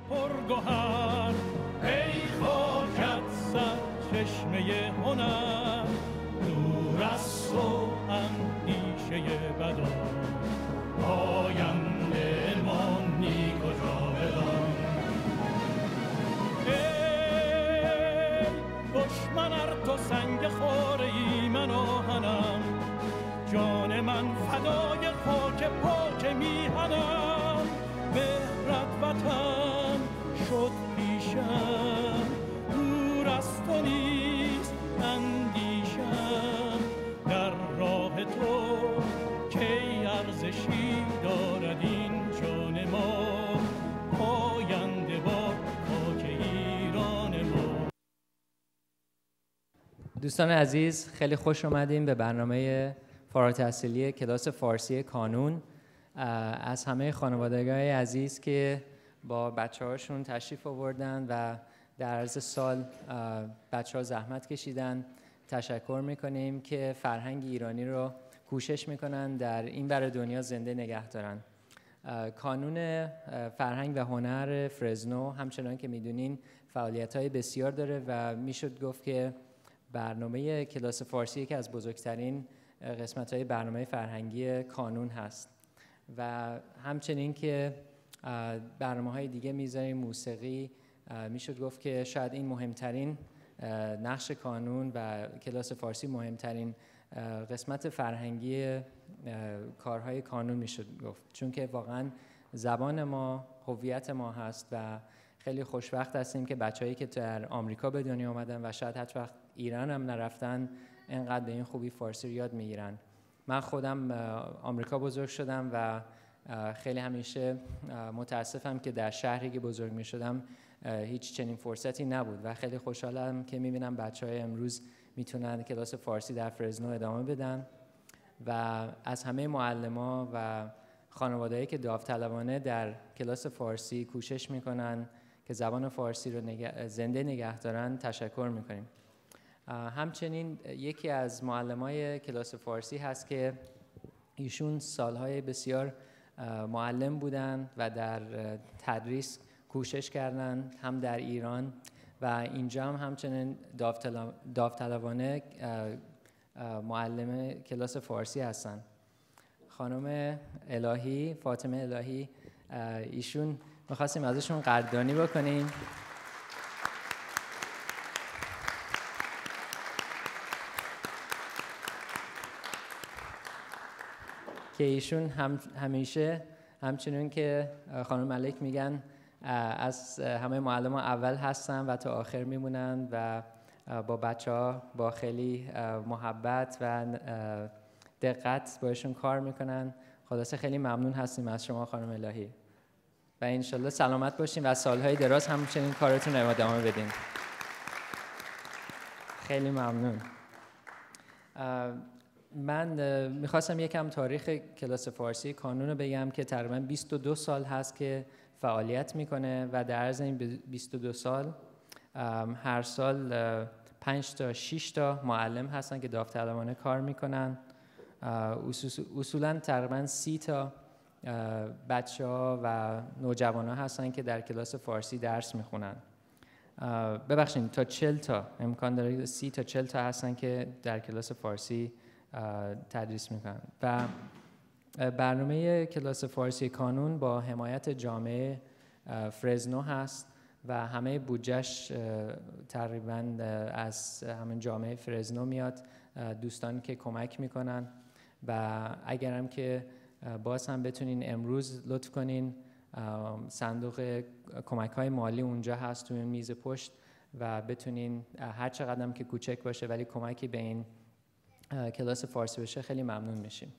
پرگوهر، ای خاکت سرچشمه هنر، دور از تو اندیشه بدان، آینده ما نیک و جاودان. ای دشمن ار تو سنگ خواره ای من آهنم، جان من فدای خاک پاک میهنم. مهرت وطن شد پیشم، دور از تو نیست اندیشم. در راه تو کی ارزشی دارد این جان ما، پاینده با خاک ایران ما. دوستان عزیز، خیلی خوش اومدیم به برنامه فارغ التحصیلی کلاس فارسی کانون. از همه خانوادگان عزیز که با بچه‌هاشون تشریف آوردن و در عرض سال بچه‌ها زحمت کشیدن تشکر میکنیم که فرهنگ ایرانی رو کوشش میکنن در این ور دنیا زنده نگه دارن. کانون فرهنگ و هنر فرزنو همچنان که میدونین فعالیت‌های بسیار داره و میشد گفت که برنامه کلاس فارسی یکی از بزرگترین قسمت‌های برنامه فرهنگی کانون هست و همچنین که برنامه‌های دیگه میذاریم، موسیقی. میشد گفت که شاید این مهمترین نقش کانون و کلاس فارسی مهمترین قسمت فرهنگی کارهای کانون میشد گفت، چون که واقعا زبان ما هویت ما هست و خیلی خوشبخت هستیم که بچه‌هایی که در آمریکا به دنیا آمدن و شاید هیچ وقت ایران هم نرفتن اینقدر به این خوبی فارسی رو یاد میگیرن. من خودم آمریکا بزرگ شدم و خیلی همیشه متاسفم که در شهری که بزرگ می شدم هیچ چنین فرصتی نبود و خیلی خوشحالم که می بینم بچه‌های امروز میتونن کلاس فارسی در فرزنو ادامه بدن و از همه معلم‌ها و خانواده‌ای که داوطلبانه در کلاس فارسی کوشش میکنن که زبان فارسی رو زنده نگه دارن تشکر میکنیم. همچنین یکی از معلمای کلاس فارسی هست که ایشون سالهای بسیار معلم بودن و در تدریس کوشش کردن هم در ایران و اینجا هم همچنین داوطلبانه معلم کلاس فارسی هستن. خانم الهی، فاطمه الهی، ایشون می‌خواستیم ازشون قدردانی بکنیم که ایشون همیشه همچنین که خانم ملک میگن از همه معلم ها اول هستن و تا آخر میمونن و با بچه‌ها با خیلی محبت و دقت باشون کار میکنن. خلاصه خیلی ممنون هستیم از شما خانم الهی و انشالله سلامت باشین و سالهای دراز همچنین کارتون رو ادامه بدین. خیلی ممنون. من میخواستم یکم تاریخ کلاس فارسی کانون رو بگم که تقریبا 22 سال هست که فعالیت میکنه و در عرض این 22 سال هر سال 5 تا 6 تا معلم هستن که داوطلبانه کار میکنن. اصولا تقریبا 30 تا بچه‌ها و نوجوان‌ها هستن که در کلاس فارسی درس میخونن. ببخشید تا 40 تا امکان داره 30 تا 40 تا هستن که در کلاس فارسی تدریس میکنن و برنامه کلاس فارسی کانون با حمایت جامعه فرزنو هست و همه بودجهش تقریبا از همین جامعه فرزنو میاد، دوستان که کمک میکنن و اگرم که باز هم بتونین امروز لطف کنین، صندوق کمک های مالی اونجا هست توی میز پشت و بتونین هر چقدر هم که کوچک باشه ولی کمکی به این کلاس فارسی بشه خیلی ممنون میشیم.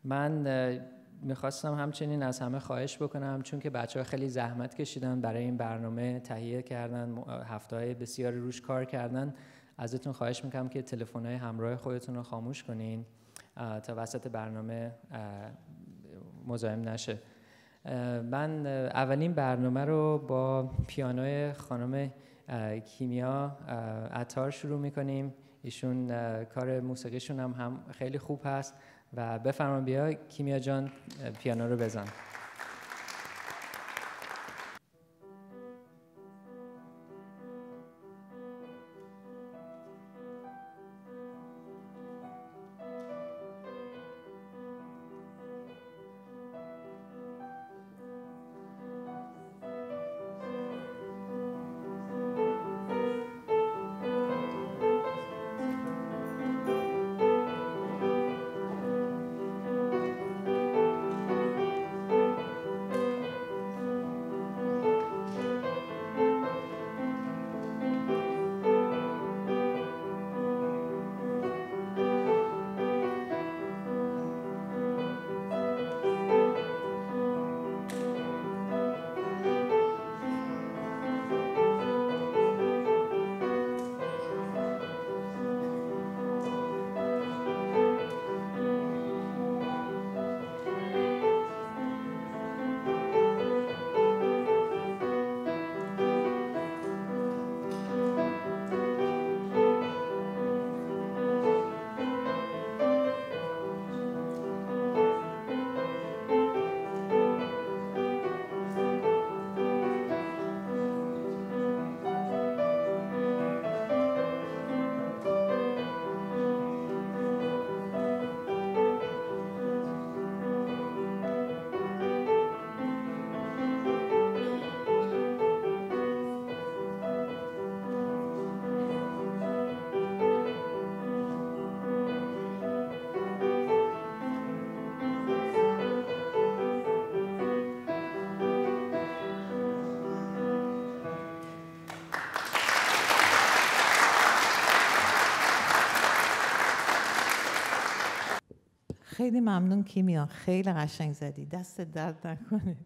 من میخواستم همچنین از همه خواهش بکنم، چون که بچه‌ها خیلی زحمت کشیدن برای این برنامه تهیه کردن، هفته‌های بسیار روش کار کردن، ازتون خواهش میکنم که تلفن‌های همراه خودتون رو خاموش کنین تا وسط برنامه مزاحم نشه. من اولین برنامه رو با پیانوی خانم کیمیا عطار شروع میکنیم. ایشون کار موسیقیشون هم خیلی خوب هست و بفرما بیا کیمیا جان پیانو رو بزن. خیلی ممنون کیمیا، خیلی قشنگ زدی، دست درد نکنه.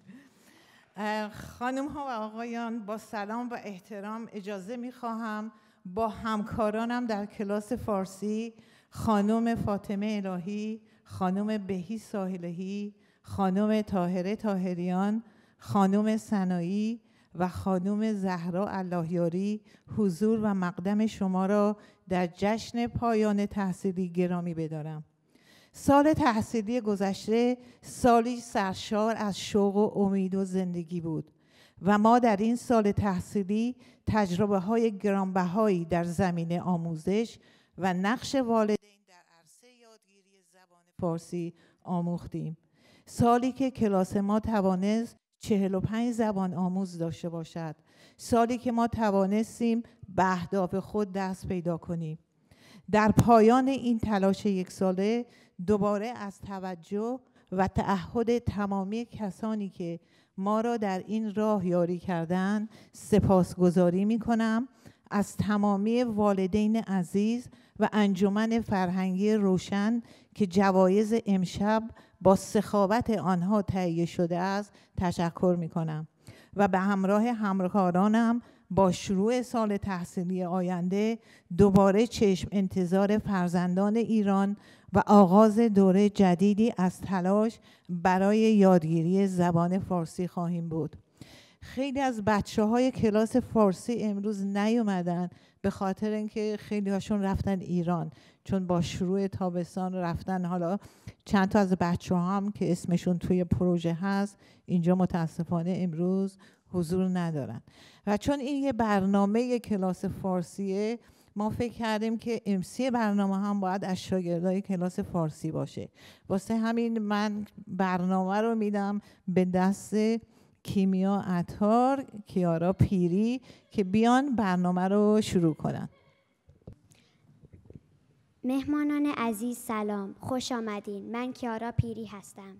خانم ها و آقایان، با سلام و احترام اجازه میخواهم با همکارانم در کلاس فارسی، خانم فاطمه الهی، خانم بهی ساحلهی، خانم طاهره طاهریان، خانم سنایی و خانم زهرا اللهیاری حضور و مقدم شما را در جشن پایان تحصیلی گرامی بدارم. سال تحصیلی گذشته سالی سرشار از شوق و امید و زندگی بود و ما در این سال تحصیلی تجربه‌های گرانبهایی در زمینه آموزش و نقش والدین در عرصه یادگیری زبان فارسی آموختیم. سالی که کلاس ما توانست 45 زبان آموز داشته باشد. سالی که ما توانستیم به اهداف خود دست پیدا کنیم. در پایان این تلاش یک ساله دوباره از توجه و تعهد تمامی کسانی که ما را در این راه یاری کردند سپاسگزاری می‌کنم. از تمامی والدین عزیز و انجمن فرهنگی روشن که جوایز امشب با سخاوت آنها تهیه شده است تشکر می‌کنم و به همراه همکارانم با شروع سال تحصیلی آینده دوباره چشم انتظار فرزندان ایران و آغاز دوره جدیدی از تلاش برای یادگیری زبان فارسی خواهیم بود. خیلی از بچه‌های کلاس فارسی امروز نیومدن به خاطر اینکه خیلی هاشون رفتن ایران، چون با شروع تابستان رفتن. حالا چند تا از بچه‌ها هم که اسمشون توی پروژه هست اینجا متاسفانه امروز حضور ندارن و چون این یه برنامه کلاس فارسیه ما فکر کردیم که امسی برنامه هم باید از شاگردای کلاس فارسی باشه. واسه همین من برنامه رو میدم به دست کیمیا عطار، کیارا پیری که بیان برنامه رو شروع کنن. مهمانان عزیز سلام، خوش آمدین. من کیارا پیری هستم.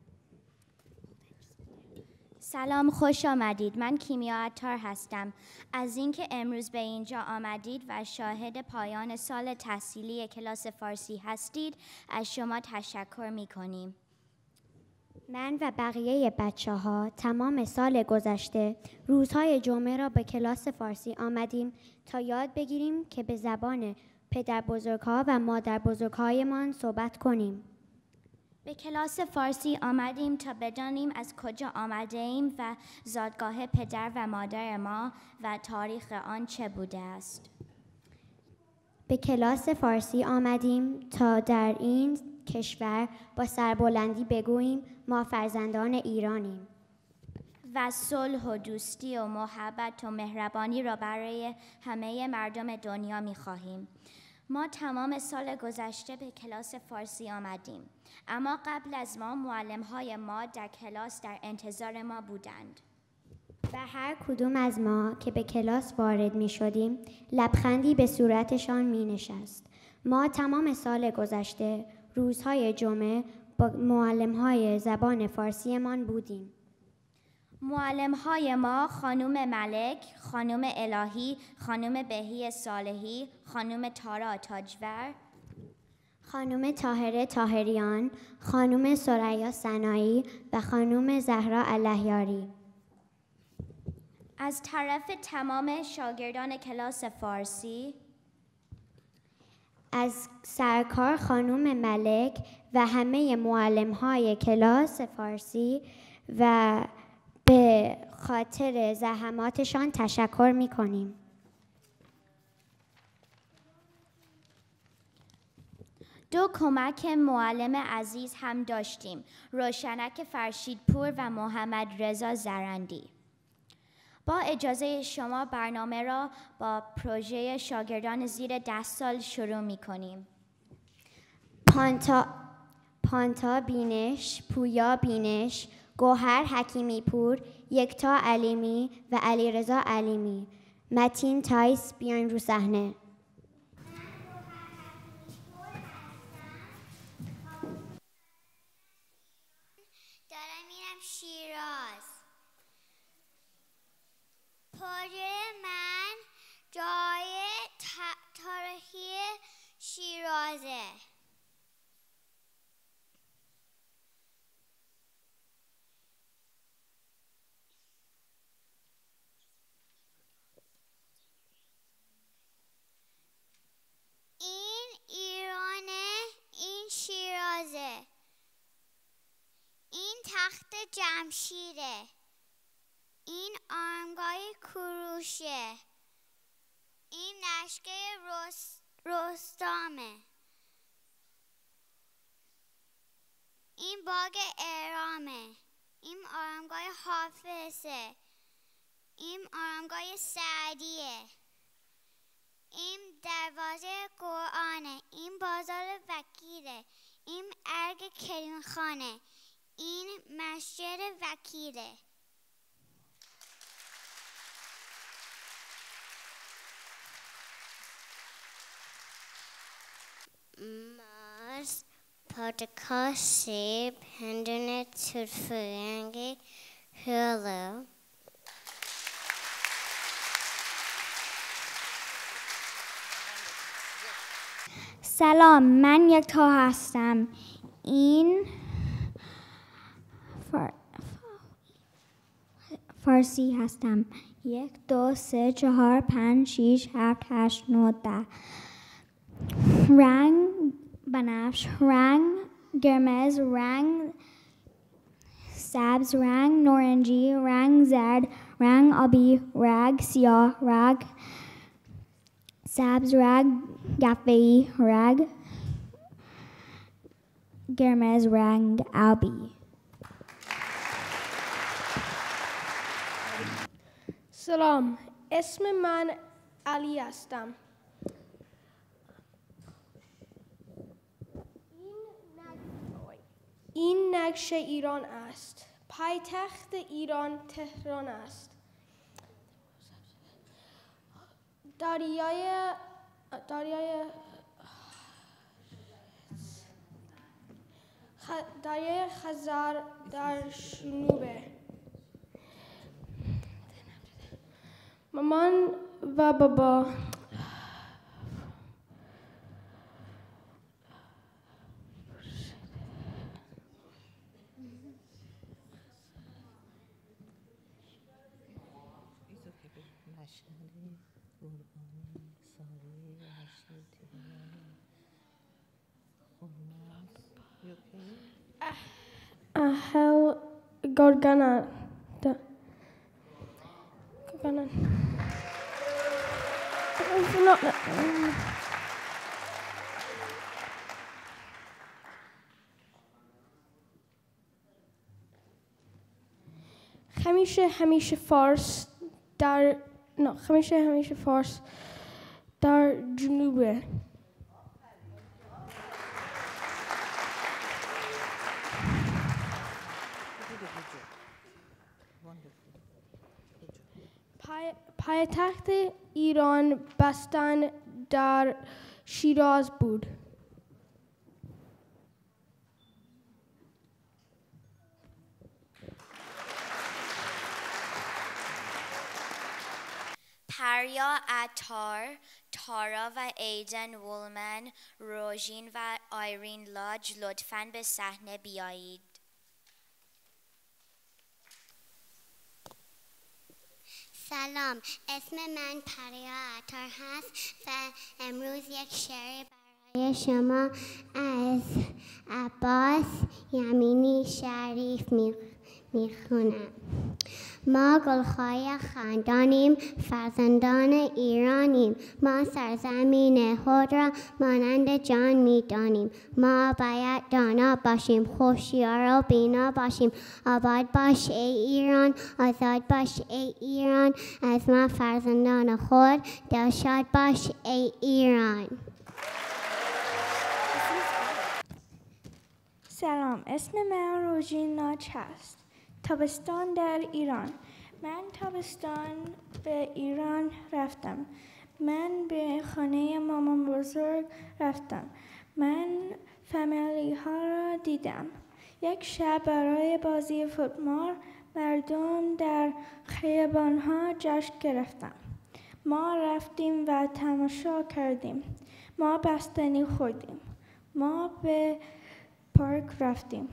سلام، خوش آمدید. من کیمیا عطار هستم. از اینکه امروز به اینجا آمدید و شاهد پایان سال تحصیلی کلاس فارسی هستید از شما تشکر می‌کنیم. من و بقیه بچه‌ها تمام سال گذشته روزهای جمعه را به کلاس فارسی آمدیم تا یاد بگیریم که به زبان پدر بزرگ‌ها و مادر بزرگ‌هایمان صحبت کنیم. به کلاس فارسی آمدیم تا بدانیم از کجا آمده ایم و زادگاه پدر و مادر ما و تاریخ آن چه بوده است. به کلاس فارسی آمدیم تا در این کشور با سربلندی بگوییم ما فرزندان ایرانیم و صلح و دوستی و محبت و مهربانی را برای همه مردم دنیا می‌خواهیم. ما تمام سال گذشته به کلاس فارسی آمدیم، اما قبل از ما معلم‌های ما در کلاس در انتظار ما بودند. و هر کدوم از ما که به کلاس وارد می شدیم لبخندی به صورتشان می نشست. ما تمام سال گذشته روزهای جمعه با معلم‌های زبان فارسیمان بودیم. معلم‌های ما خانم ملک، خانم الهی، خانم بهی صالحی، خانم تارا تاجور، خانم طاهره طاهریان، خانم ثریا سنایی و خانم زهرا اللهیاری. از طرف تمام شاگردان کلاس فارسی، از سرکار خانم ملک و همه معلم‌های کلاس فارسی و به خاطر زحماتشان تشکر می‌کنیم. دو کمک معلم عزیز هم داشتیم، روشنک فرشیدپور و محمد رضا زرندی. با اجازه شما برنامه را با پروژه شاگردان زیر 10 سال شروع می‌کنیم. پانتا بینش، پویا بینش، گوهر حکیمی پور، یکتا علیمی و علیرضا علیمی. متین تایس بیاین رو صحنه. دارم میرم شیراز. پروژه من جای تاریخی شیرازه. جمشیده. این آرامگاه کوروشه. این لشکر رستامه. این باغ اهرامه. این آرامگاه حافظه. این آرامگاه سعدیه. این دروازه قرآنه. این بازار وکیله. این ارگ کریم خانه. این مسجد وکیله. ماست، پرتقال، سیب، هندونه، توت فرنگی، هلو. سلام، من یکتا هستم. این فارسی هستم. 1 2 3 4 5 6 7 8 9 10. رنگ بنفش، رنگ قرمز، رنگ سبز، رنگ نارنجی، رنگ زرد، رنگ آبی، رنگ سیاه، رنگ سبز، رنگ قهوه‌ای، رنگ قرمز، رنگ آبی. سلام، اسم من علی هستم. این نقشه ایران است. پایتخت ایران تهران است. دریای خزر در جنوبه. مامان و بابا اهل گرگانند. همیشه فارس در جنوبه. پایتخت ایران باستان در شیراز بود. پریا عطار، تارا و ایدن وولمن، روژین و آیرین لاج لطفاً به صحنه بیایید. سلام، اسم من پریا عطار هست و امروز یک شعر برای شما از عباس یمینی شریف میخونم. ما گلخای خندانیم، فرزندان ایرانیم. ما سرزمین خود را مانند جان میدانیم. ما باید دانا باشیم، هوشیار و بینا باشیم. آباد باش ای ایران، آزاد باش ای ایران. از ما فرزندان خود دلشاد باش ای ایران. سلام، اسم من روژین لاج هست. تابستان در ایران. من تابستان به ایران رفتم. من به خانه مامان بزرگ رفتم. من فامیلی ها را دیدم. یک شب برای بازی فوتبال مردم در خیابان ها جشن گرفتم. ما رفتیم و تماشا کردیم. ما بستنی خوردیم. ما به پارک رفتیم.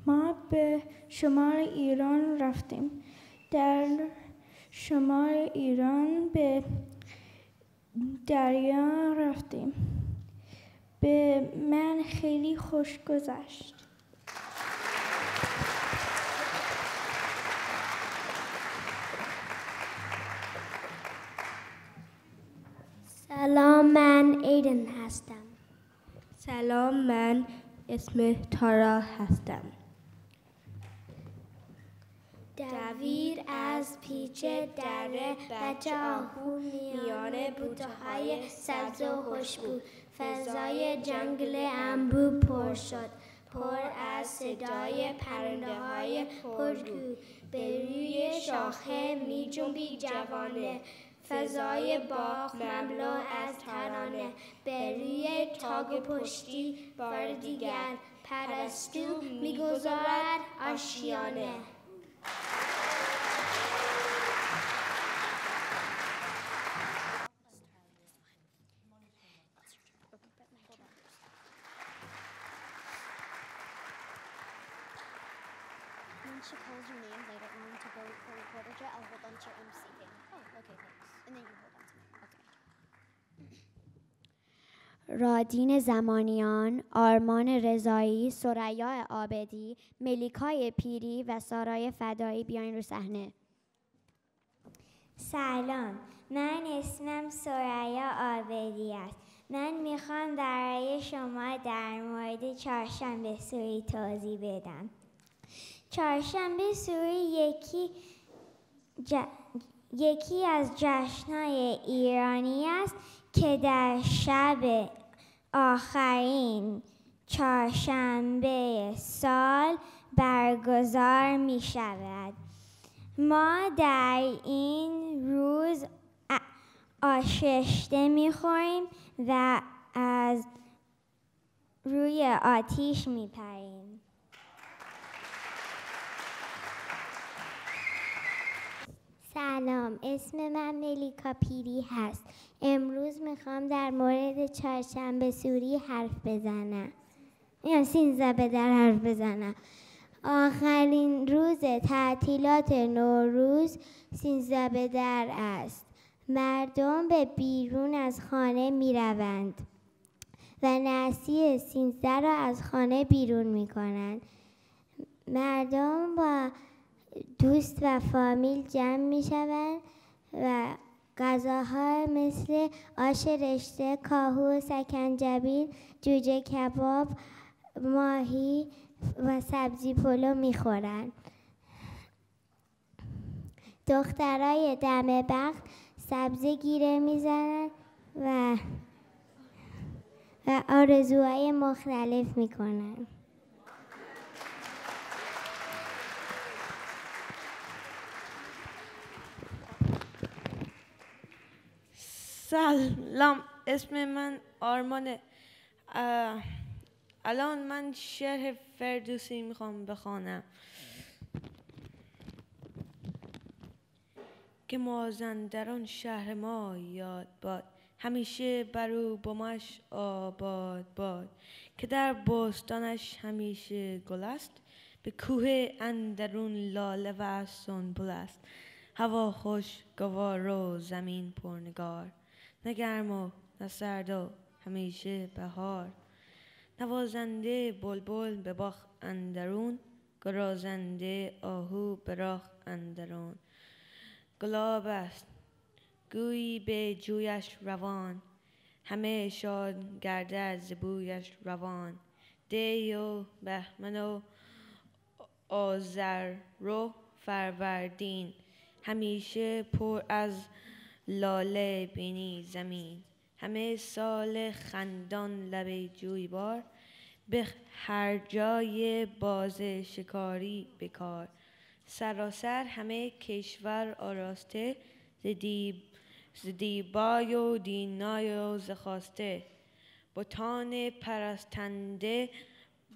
ما به شمال ایران رفتیم. در شمال ایران به دریا رفتیم. به من خیلی خوش گذشت. سلام، من ایدن هستم. سلام، من اسم تارا هستم. دویر از پیچ دره بچه آهو میان بوته‌های سبز و خوشبو، فضای جنگل انبوه پر شد، پر از صدای پرنده‌های پرگو. به روی شاخه می جنبید جوانه، فضای باغ مملو از ترانه. به روی تاگ و پشتی بار دیگر پرستو می‌گذارد آشیانه. When she calls your name later on to go for recorder, I'll hold on to your MC thing. Oh, okay, thanks. And then you hold on to me. Okay. رادین زمانیان، آرمان رضایی، ثریا عابدی، ملیکای پیری و سارای فدایی بیاین رو صحنه. سلام، من اسمم ثریا عابدی است. من میخوام برای شما در مورد چهارشنبه سوری توضیح بدم. چهارشنبه سوری یکی از جشن‌های ایرانی است که در شب آخرین چهارشنبه سال برگزار می شود. ما در این روز آششته می خوریم و از روی آتیش می پریم. سلام، اسم من ملیکا پیری هست. امروز میخوام در مورد چهارشنبه سوری حرف بزنم. یا 13 به در حرف بزنم. آخرین روز تعطیلات نوروز 13 به در است. مردم به بیرون از خانه میروند و نسیه 13 را از خانه بیرون میکنند. مردم با دوست و فامیل جمع می شوند و غذاها مثل آش رشته، کاهو، سکنجبیل، جوجه کباب، ماهی و سبزی پلو می خورند. دخترای دم بخت سبزی گیره می زنند و آرزوهای مختلف می کنند. سلام، اسم من آرمانه. الان من شعر فردوسی میخوام بخوانم که مازندران شهر ما یاد باد، همیشه برو بومش آباد باد. که در بستانش همیشه گل است، به کوه اندرون لاله و سنبل است. هوا خوش گوار و زمین پرنگار، نه گرم و نه سرد و همیشه بهار. نوازنده بلبل به باغ اندرون، گرازنده آهو به راه اندرون. گلاب است گویی به جویش روان، همه شاد گردد ز بویش روان. دی و بهمن و آذر و فروردین، همیشه پر از لاله بینی زمین. همه سال خندان لب جویبار، به هر جای باز شکاری بکار. سراسر همه کشور آراسته، ز دیبای و دینای و ز خواسته. بتان پرستنده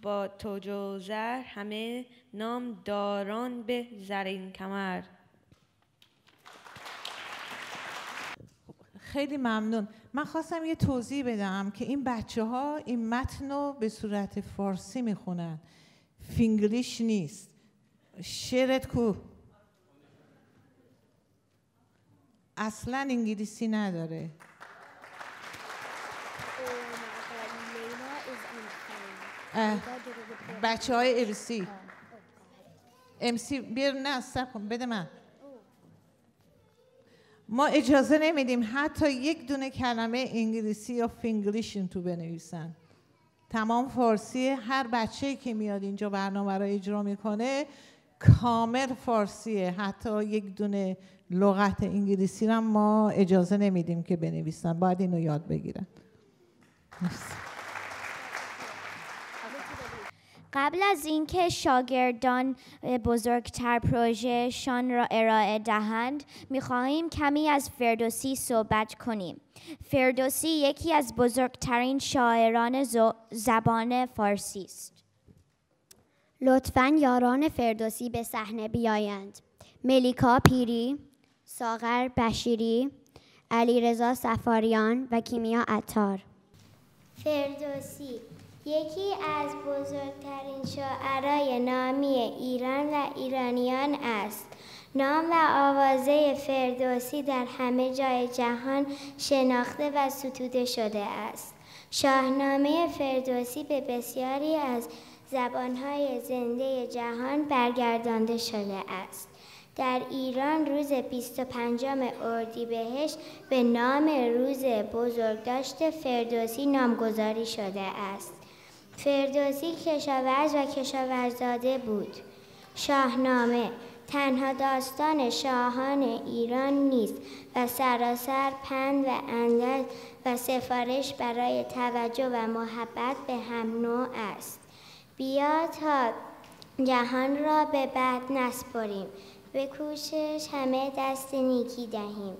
با تاج و زر، همه نام داران به زرین کمر. خیلی ممنون. من خواستم یه توضیح بدم که این بچه‌ها این متن رو به صورت فارسی میخونن، فینگلیش نیست. شعرت کو؟ اصلا انگلیسی نداره. بچه های امسی بیر نه سب کن بده من. ما اجازه نمیدیم حتی یک دونه کلمه انگلیسی یا فینگلیش این تو بنویسن. تمام فارسی. هر بچه‌ای که میاد اینجا برنامه رو اجرا میکنه کامل فارسیه، حتی یک دونه لغت انگلیسی رو ما اجازه نمیدیم که بنویسن، باید اینو یاد بگیرن. قبل از اینکه شاگردان بزرگتر پروژهشان را ارائه دهند، می‌خواهیم کمی از فردوسی صحبت کنیم. فردوسی یکی از بزرگترین شاعران زبان فارسی است. لطفاً یاران فردوسی به صحنه بیایند. ملیکا پیری، ساغر بشیری، علیرضا صفاریان و کیمیا عطار. فردوسی یکی از بزرگترین شاعرای نامی ایران و ایرانیان است. نام و آوازه فردوسی در همه جای جهان شناخته و ستوده شده است. شاهنامه فردوسی به بسیاری از زبانهای زنده جهان برگردانده شده است. در ایران روز 25 اردیبهشت به نام روز بزرگداشت فردوسی نامگذاری شده است. فردوسی کشاورز و کشاورزاده بود. شاهنامه تنها داستان شاهان ایران نیست و سراسر پند و اندرز و سفارش برای توجه و محبت به هم نوع است. بیا تا جهان را به بد نسپاریم، به کوشش همه دست نیکی دهیم.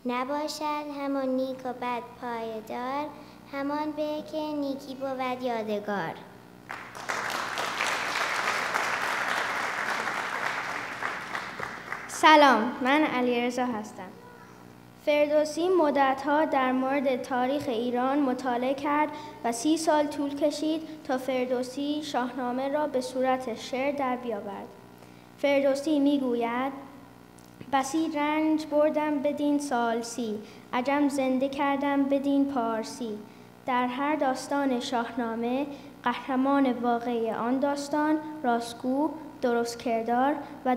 نباشد همان نیک و بد پایدار، همان به که نیکی بود یادگار. سلام، من علیرضا هستم. فردوسی مدت‌ها در مورد تاریخ ایران مطالعه کرد و 30 سال طول کشید تا فردوسی شاهنامه را به صورت شعر در بیاورد. فردوسی میگوید: بسی رنج بردم بدین سالسی، عجم زنده کردم بدین پارسی. در هر داستان شاهنامه قهرمان واقعی آن داستان راستگو، درست کردار و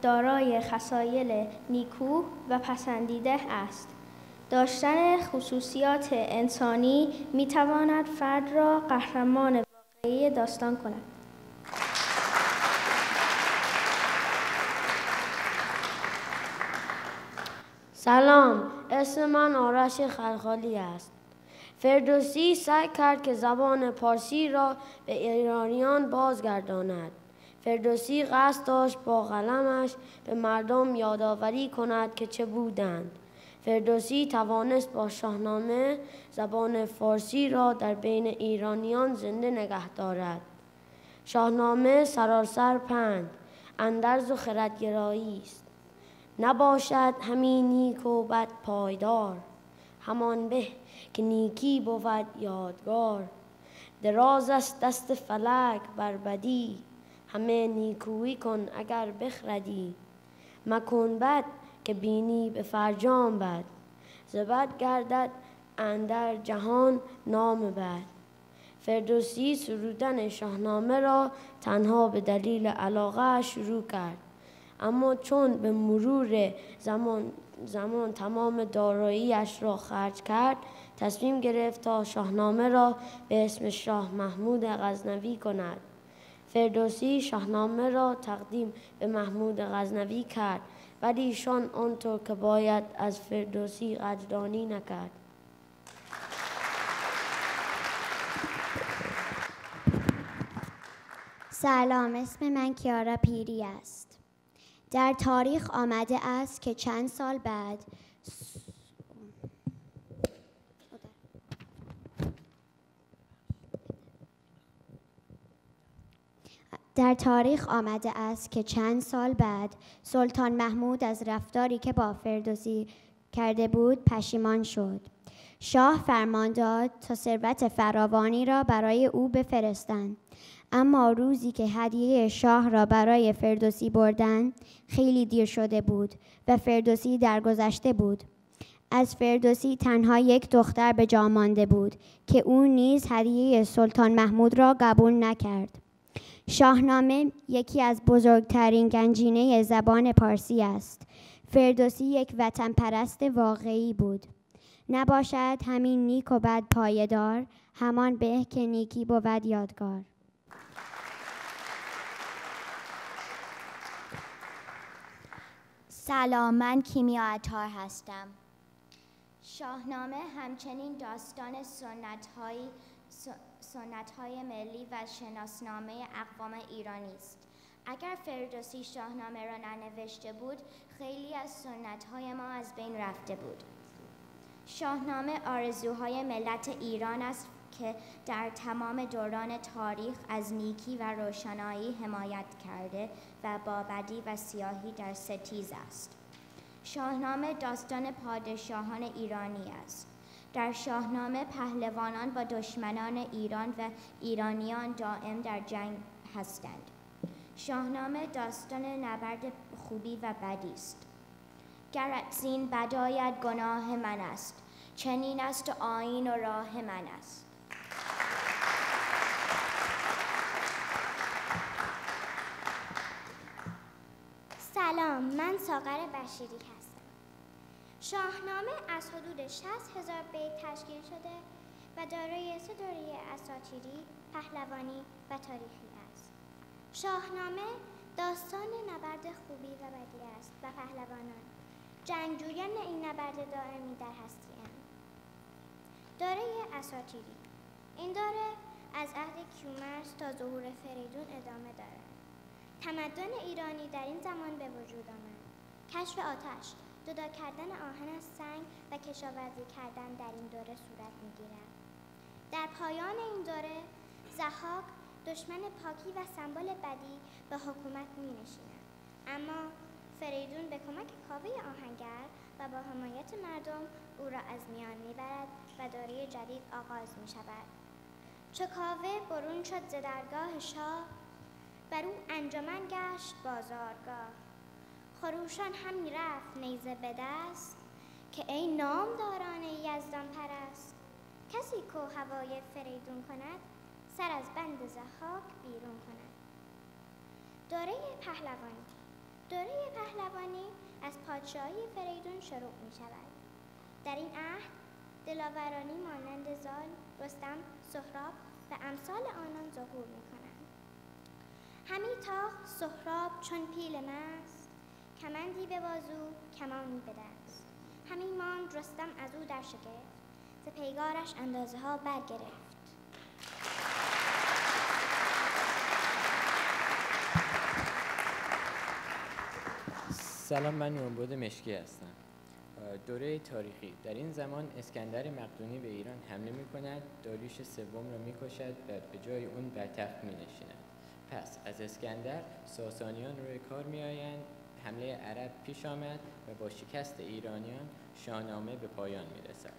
دارای خصایل نیکو و پسندیده است. داشتن خصوصیات انسانی میتواند فرد را قهرمان واقعی داستان کند. سلام، اسم من آرش خلخالی است. فردوسی سعی کرد که زبان پارسی را به ایرانیان بازگرداند. فردوسی قصد داشت با قلمش به مردم یادآوری کند که چه بودند. فردوسی توانست با شاهنامه زبان فارسی را در بین ایرانیان زنده نگه دارد. شاهنامه سراسر پند، اندرز و خردگرایی است. نباشد همین نیک و بد پایدار، همان به که نیکی بود یادگار. دراز است دست فلک بر بدی، همه نیکویی کن اگر بخردی. مکن بد که بینی به فرجام بد، ز بد گردد اندر جهان نام بد. فردوسی سرودن شاهنامه را تنها به دلیل علاقه شروع کرد، اما چون به مرور زمان تمام دارایی‌اش را خرج کرد، تصمیم گرفت تا شاهنامه را به اسم شاه محمود غزنوی کند. فردوسی شاهنامه را تقدیم به محمود غزنوی کرد، ولی ایشان آنطور که باید از فردوسی قدردانی نکرد. سلام، اسم من کیارا پیری است. در تاریخ آمده است که چند سال بعد سلطان محمود از رفتاری که با فردوسی کرده بود پشیمان شد. شاه فرمان داد تا ثروت فراوانی را برای او بفرستند، اما روزی که هدیه شاه را برای فردوسی بردند خیلی دیر شده بود و فردوسی درگذشته بود. از فردوسی تنها یک دختر به جا مانده بود که او نیز هدیه سلطان محمود را قبول نکرد. شاهنامه یکی از بزرگترین گنجینه زبان پارسی است. فردوسی یک وطن پرست واقعی بود. نباشد همین نیک و بد پایدار، همان به که نیکی بود یادگار. سلام، من کیمیا عطار هستم. شاهنامه همچنین داستان سنت‌های ملی و شناسنامه اقوام ایرانی است. اگر فردوسی شاهنامه را ننوشته بود، خیلی از سنت‌های ما از بین رفته بود. شاهنامه آرزوهای ملت ایران است که در تمام دوران تاریخ از نیکی و روشنایی حمایت کرده و با بدی و سیاهی در ستیز است. شاهنامه داستان پادشاهان ایرانی است. در شاهنامه پهلوانان با دشمنان ایران و ایرانیان دائم در جنگ هستند. شاهنامه داستان نبرد خوبی و بدی است. گر از این بد آید گناه من است، چنین است و آیین و راه من است. سلام، من ساغر بشیری هستم. شاهنامه از حدود 60,000 بیت تشکیل شده و دارای 3 دوره اساطیری، پهلوانی و تاریخی است. شاهنامه داستان نبرد خوبی و بدی است و پهلوانان جنگجویان این نبرد دائمی در هستی اند. دوره اساطیری، این دوره از عهد کیومرث تا ظهور فریدون ادامه دارد. تمدن ایرانی در این زمان به وجود آمد. کشف آتش، جدا کردن آهن از سنگ و کشاورزی کردن در این دوره صورت می‌گیرد. در پایان این دوره ضحاک، دشمن پاکی و سمبل بدی، به حکومت می‌نشیند. اما فریدون به کمک کاوه آهنگر و با حمایت مردم او را از میان می‌برد و دوره جدید آغاز می‌شود. چو کاوه برون شد ز درگاه شاه، بر او انجمن گشت بازارگاه. خروشان همی رفت نیزه به دست، که ای نامداران یزدان پرست. کسی کو هوای فریدون کند، سر از بند ضحاک بیرون کند. دوره پهلوانی، دوره پهلوانی از پادشاهی فریدون شروع می شود. در این عهد دلاورانی مانند زال، رستم، سهراب و امثال آنان ظهور می کنند. همی تاخت سهراب چون پیل مست، کمندی به بازو کمانی به دست. همی ماند رستم از او در شگفت، ز پیگارش اندازه ها برگرفت. سلام، من نوربود مشکی هستم. دوره تاریخی، در این زمان اسکندر مقدونی به ایران حمله می کند، داریوش سوم را می کشد و به جای اون بر تخت می نشیند. پس از اسکندر ساسانیان روی کار می آیند، حمله عرب پیش آمد و با شکست ایرانیان شاهنامه به پایان می رسد.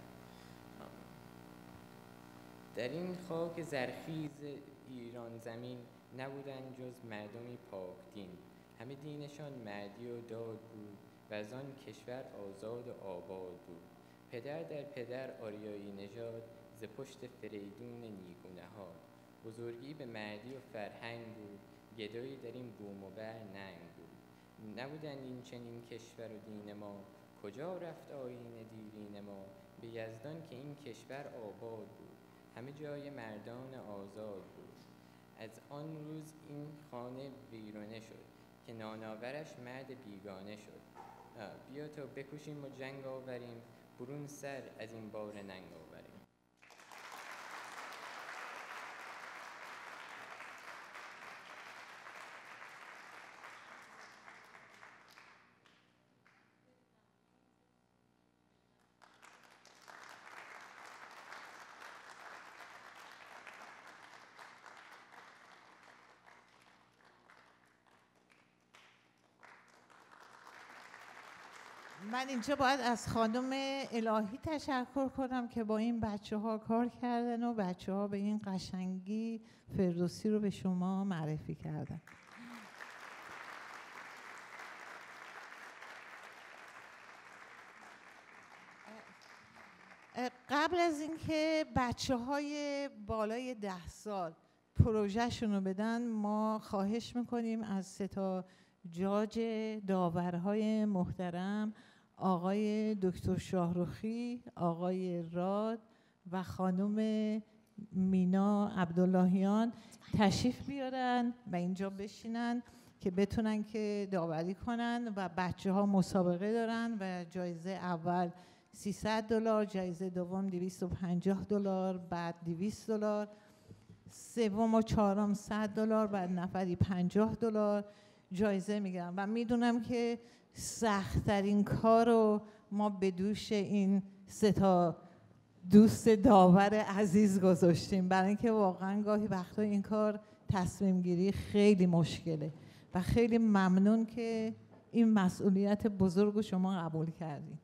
در این خاک زرخیز ایران زمین نبودند جز مردمی پاک دین، همه دینشان مردی و داد بود و از آن کشور آزاد و آباد بود. پدر در پدر آریایی نژاد، ز پشت فریدون نیکونهاد. بزرگی به مردی و فرهنگ بود، گدایی در این بوم و بر ننگ بود. نبودند این چنین کشور و دین ما، کجا رفت آیین دیرین ما. به یزدان که این کشور آباد بود، همه جای مردان آزاد بود. از آن روز این خانه ویرانه شد، که ناناورش مرد بیگانه شد. بیا تا بکوشیم و جنگ آوریم، برون سر از این بار ننگ آوریم. من اینجا باید از خانم الهی تشکر کنم که با این بچه ها کار کردن و بچه ها به این قشنگی فردوسی رو به شما معرفی کردن. قبل از اینکه بچه های بالای 10 سال پروژهشون رو بدن، ما خواهش میکنیم از 3 تا جاج داورهای محترم آقای دکتر شاهرخی، آقای راد و خانم مینا عبداللهیان تشریف بیارن و اینجا بشینن که بتونن که داوری کنن و بچه ها مسابقه دارن و جایزه اول $300، جایزه دوم $250، بعد $200، سوم و چهارم $100، بعد نفری $50 جایزه میگیرن و میدونم که سخت‌ترین کار رو ما به دوش این 3 دوست داور عزیز گذاشتیم، برای اینکه واقعا گاهی وقتا این کار تصمیم گیری خیلی مشکله و خیلی ممنون که این مسئولیت بزرگ شما قبول کردیم.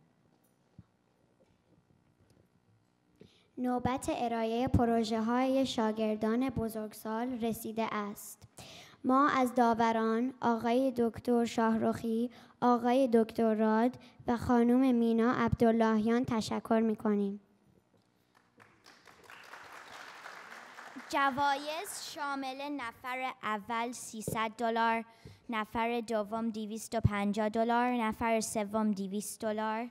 نوبت ارائه پروژه های شاگردان بزرگسال رسیده است. ما از داوران آقای دکتر شاهرخی، آقای دکتر راد و خانم مینا عبداللهیان تشکر می‌کنیم. جوایز شامل نفر اول $300، نفر دوم $250، نفر سوم $200،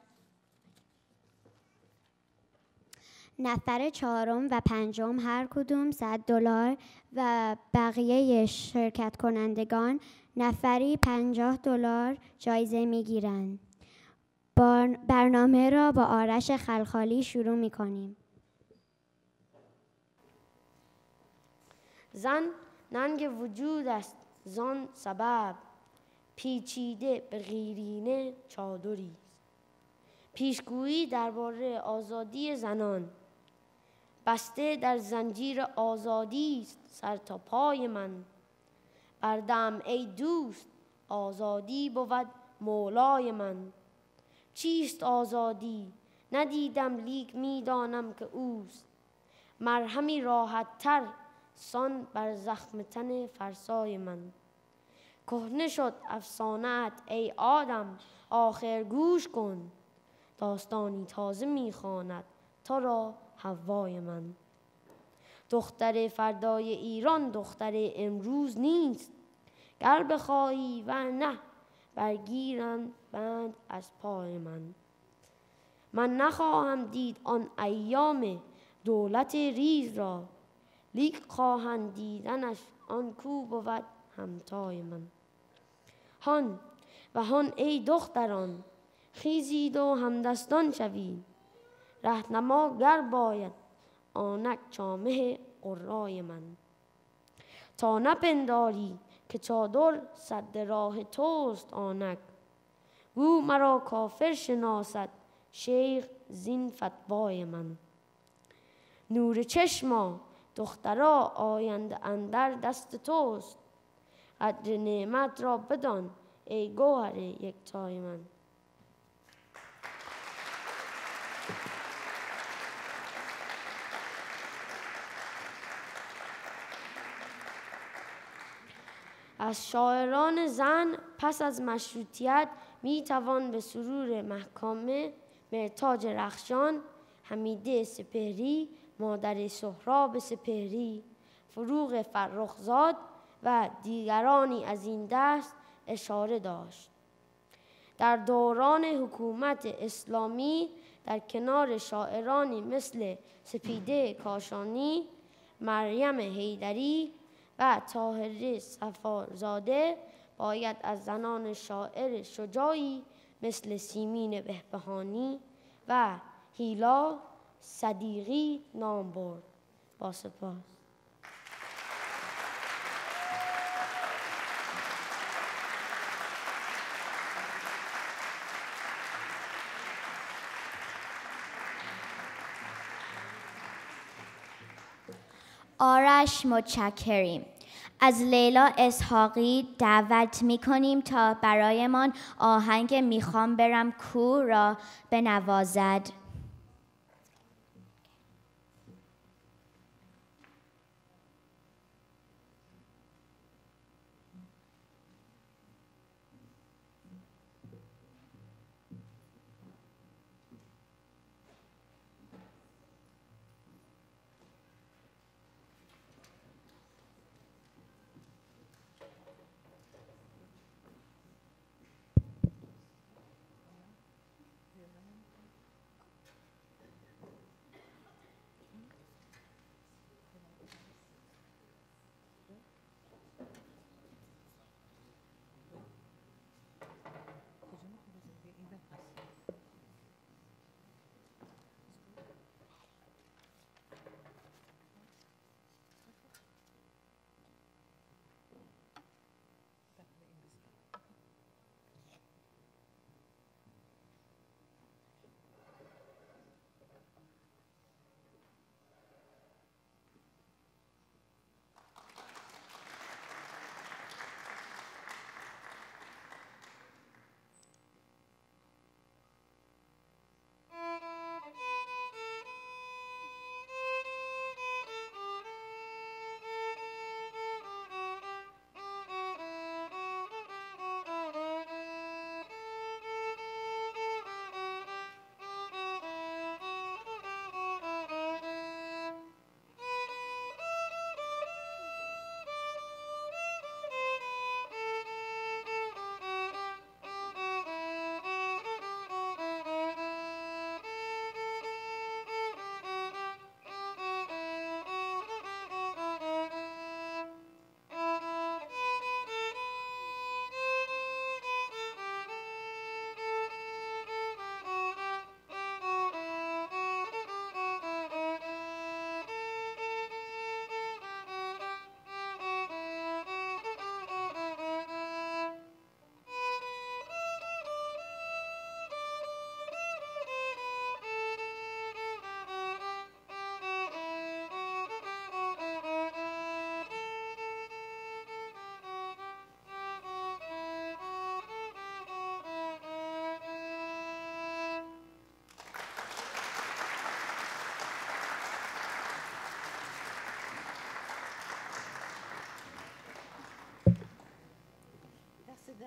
نفر چهارم و پنجم هر کدوم $100 و بقیه شرکت کنندگان نفری $50 جایزه میگیرند. برنامه را با آرش خلخالی شروع میکنیم. زن ننگ وجود است، زان سبب پیچیده به غیرینه چادری. پیشگویی درباره آزادی زنان. بسته در زنجیر آزادی است سر تا پای من. بردم ای دوست آزادی بود مولای من. چیست آزادی؟ ندیدم لیک میدانم که اوست. مرهمی راحت تر سان بر زخم تن فرسای من. کهنه شد افسانه‌ات ای آدم، آخر گوش کن. داستانی تازه میخواند تو را حوای من. دختر فردای ایران دختر امروز نیست. گر بخواهی ورنه برگیرند بند از پای من. من نخواهم دید آن ایام دولت ریز را، لیک خواهند دیدنش آن کو بود همتای من. هان و هان ای دختران، خیزید و همدستان شوید. رهنما گر باید آنک چامه قرای من. تا نپنداری که چادر سد راه توست آنک. گو مرا کافر شناسد شیخ زین فتوای من. نور چشما دخترا آینده اندر دست توست. قدر نعمت را بدان ای گوهر یکتای من. از شاعران زن پس از مشروطیت می توان به سرور محکامه مرتاج رخشان، حمیده سپهری، مادر سهراب سپهری، فروغ فرخزاد و دیگرانی از این دست اشاره داشت. در دوران حکومت اسلامی در کنار شاعرانی مثل سپیده کاشانی، مریم حیدری و طاهره صفازاده باید از زنان شاعر شجاعی مثل سیمین بهبهانی و هیلا صدیقی نام برد. با سپاس. آرش متشکریم. از لیلا اسحاقی دعوت می‌کنیم تا برایمان آهنگ میخوام برم کو را بنوازد.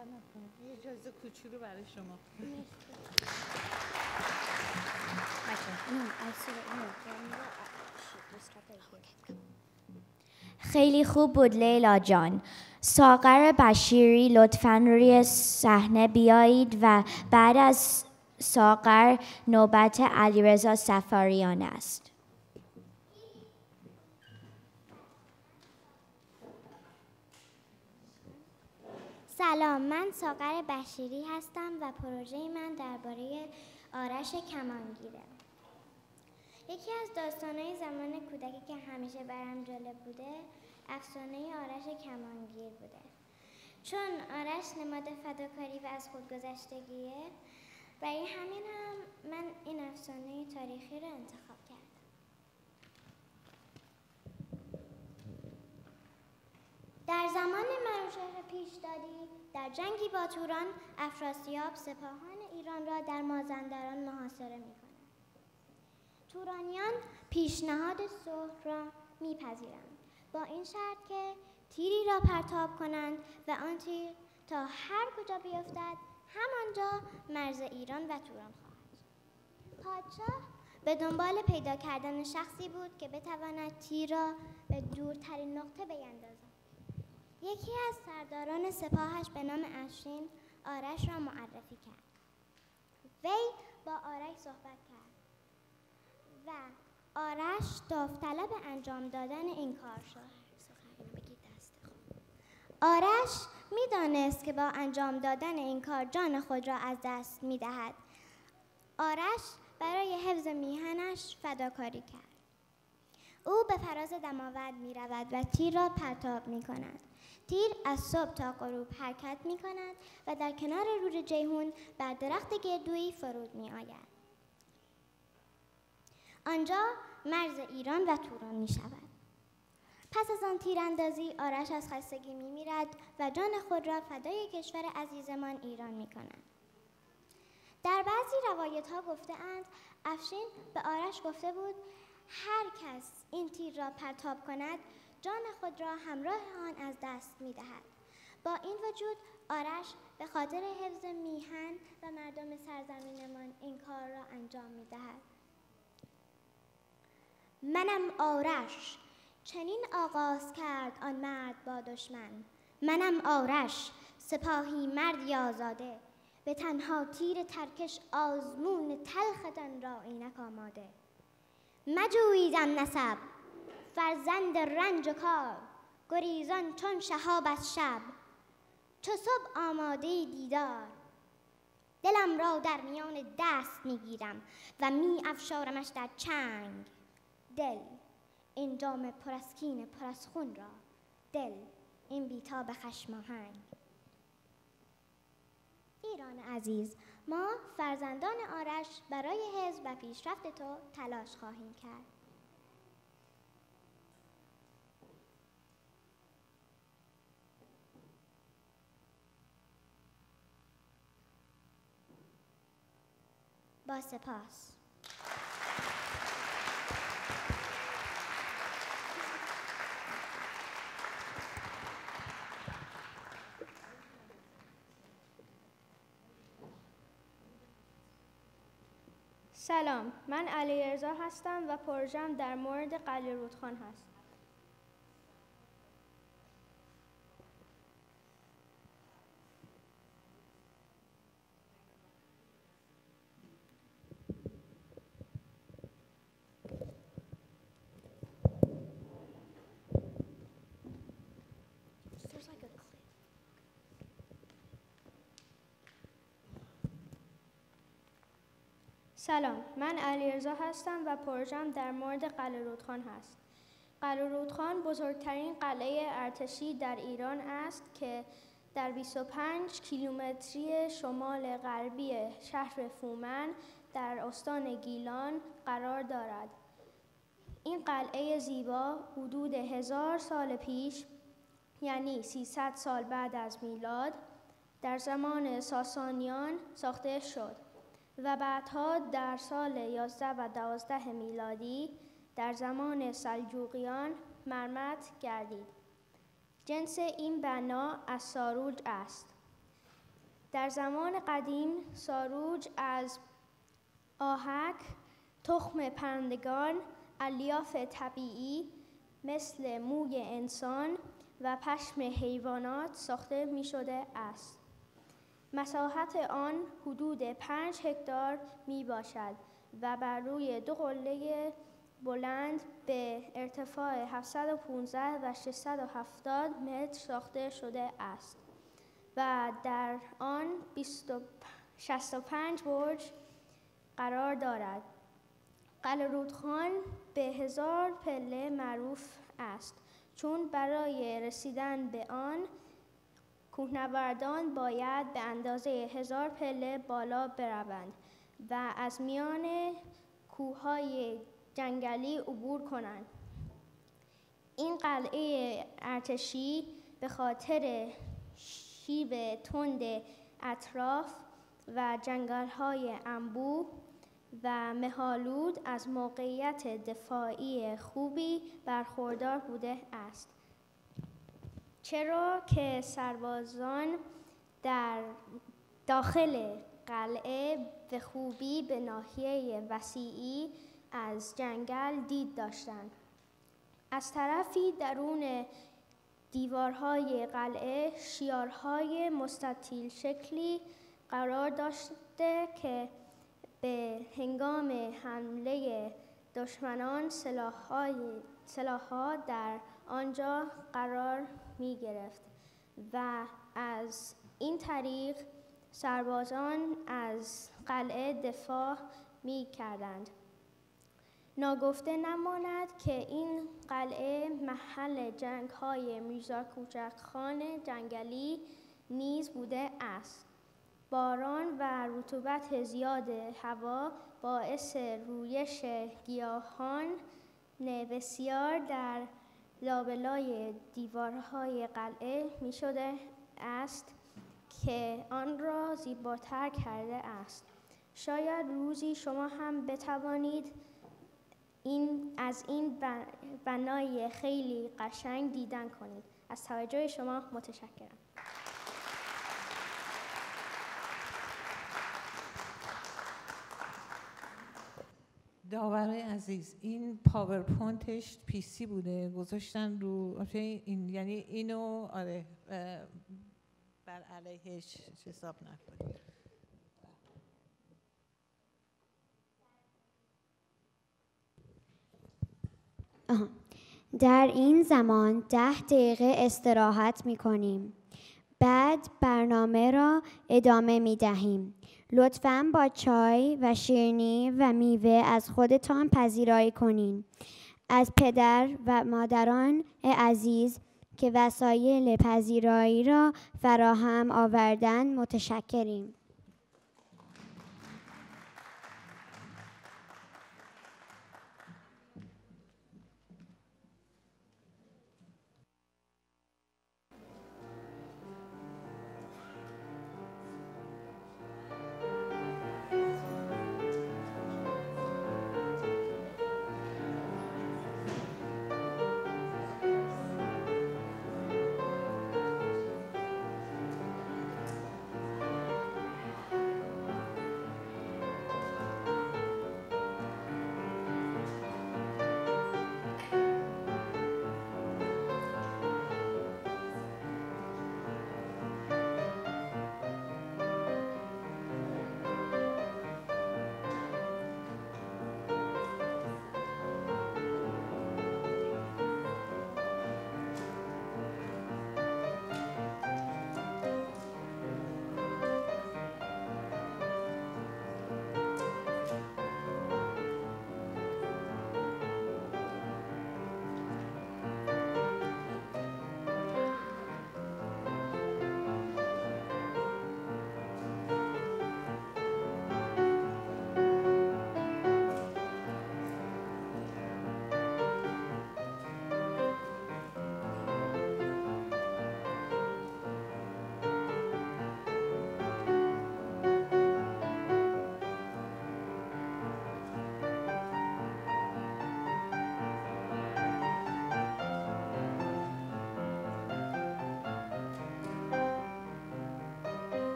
یه اجازه کوچولو برای شما. خیلی خوب بود لیلا جان. ساغر بشیری لطفاً روی صحنه بیایید و بعد از ساغر نوبت علیرضا سفاریان است. سلام، من ساغر بشیری هستم و پروژه من درباره آرش کمانگیره. یکی از داستانهای زمان کودکی که همیشه برام جالب بوده افسانه آرش کمانگیر بوده. چون آرش نماد فداکاری و از خودگذشتگیه، برای همین هم من این افسانه تاریخی رو انتخاب کردم. در زمان منوچهر پیشدادی در جنگی با توران، افراسیاب سپاهان ایران را در مازندران محاصره می‌کند. تورانیان پیشنهاد صلح را می‌پذیرند با این شرط که تیری را پرتاب کنند و آن تیر تا هر کجا بیفتد همانجا مرز ایران و توران خواهد شد. پادشاه به دنبال پیدا کردن شخصی بود که بتواند تیر را به دورترین نقطه بیندازد. یکی از سرداران سپاهش به نام افشین آرش را معرفی کرد. وی با آرش صحبت کرد و آرش داوطلب انجام دادن این کار شد. آرش می‌دانست که با انجام دادن این کار جان خود را از دست می‌دهد. آرش برای حفظ میهنش فداکاری کرد. او به فراز دماوند می‌رود و تیر را پرتاب می‌کند. تیر از صبح تا غروب حرکت می‌کند و در کنار رود جیهون بر درخت گردویی فرود می‌آید. آنجا مرز ایران و توران می‌شود. پس از آن تیراندازی آرش از خستگی می‌میرد و جان خود را فدای کشور عزیزمان ایران می‌کند. در بعضی روایت‌ها گفته‌اند افشین به آرش گفته بود هر کس این تیر را پرتاب کند جان خود را همراه آن از دست می‌دهد. با این وجود آرش به خاطر حفظ میهن و مردم سرزمینمان این کار را انجام می‌دهد. منم آرش، چنین آغاز کرد آن مرد با دشمن. منم آرش، سپاهی مردی آزاده، به تنها تیر ترکش آزمون تلختن را اینک آماده. مجوییدم نسب، فرزند رنج و کار، گریزان چون شهاب از شب، چو صبح آماده دیدار. دلم را در میان دست میگیرم و می افشارمش در چنگ. دل این جام پر از کین پر از خون را، دل این بیتاب خشم آهنگ. ایران عزیز، ما فرزندان آرش برای حفظ و پیشرفت تو تلاش خواهیم کرد. با سپاس. سلام، من علیرضا هستم و پروژه‌ام در مورد قلعه رودخان هست. سلام، من علیرضا هستم و پروژه‌ام در مورد قلعه رودخان هست. قلعه رودخان بزرگترین قلعه ارتشی در ایران است که در 25 کیلومتری شمال غربی شهر فومن در استان گیلان قرار دارد. این قلعه زیبا حدود 1000 سال پیش، یعنی 300 سال بعد از میلاد، در زمان ساسانیان ساخته شد و بعدها در سال 11 و 12 میلادی در زمان سلجوقیان مرمت گردید. جنس این بنا از ساروج است. در زمان قدیم ساروج از آهک، تخم پرندگان، الیاف طبیعی مثل موی انسان و پشم حیوانات ساخته می شده است. مساحت آن حدود 5 هکتار می باشد و بر روی 2 قله بلند به ارتفاع 715 و 670 متر ساخته شده است و در آن 65 برج قرار دارد. قلعه رودخان به 1000 پله معروف است، چون برای رسیدن به آن کوهنوردان باید به اندازه 1000 پله بالا بروند و از میان کوههای جنگلی عبور کنند. این قلعه ارتشی به خاطر شیب تند اطراف و جنگل‌های انبوه و مه‌آلود از موقعیت دفاعی خوبی برخوردار بوده است، چرا که سربازان در داخل قلعه به خوبی به ناحیه وسیعی از جنگل دید داشتند. از طرفی درون دیوارهای قلعه شیارهای مستطیل شکلی قرار داشته که به هنگام حمله دشمنان سلاح‌ها در آنجا قرار می گرفت و از این طریق سربازان از قلعه دفاع می کردند. ناگفته نماند که این قلعه محل جنگ‌های میرزا کوچک خان جنگلی نیز بوده است. باران و رطوبت زیاد هوا باعث رویش گیاهان بسیار در لابلای دیوارهای قلعه می شده است که آن را زیباتر کرده است. شاید روزی شما هم بتوانید از این بنای خیلی قشنگ دیدن کنید. از توجه شما متشکرم. داورای عزیز، این پاورپوینتش PC بوده، گذاشتن رو این، یعنی اینو آره بر علیهش حساب نکنید. در این زمان 10 دقیقه استراحت می کنیم. بعد برنامه را ادامه می دهیم. لطفاً با چای و شیرینی و میوه از خودتان پذیرایی کنین. از پدر و مادران عزیز که وسایل پذیرایی را فراهم آوردن متشکریم.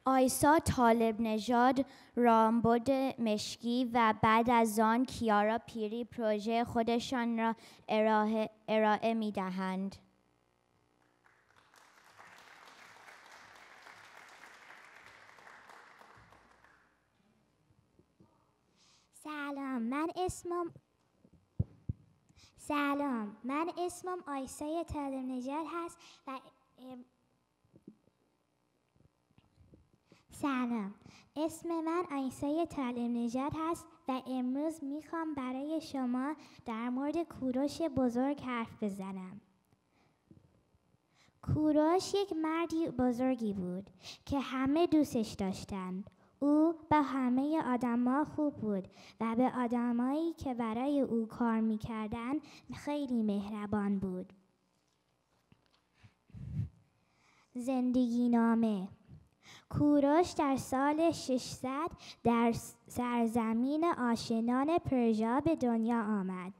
آیسا طالب نژاد، رامبد مشکی و بعد از آن کیارا پیری پروژه خودشان را ارائه می دهند. سلام، من اسمم آیسای طالب نژاد هست و امروز میخوام برای شما در مورد کوروش بزرگ حرف بزنم. کوروش یک مردی بزرگی بود که همه دوستش داشتند. او به همه آدما خوب بود و به آدمایی که برای او کار میکردن خیلی مهربان بود. زندگی نامه. کوروش در سال 600 در سرزمین آشنان پرژا به دنیا آمد.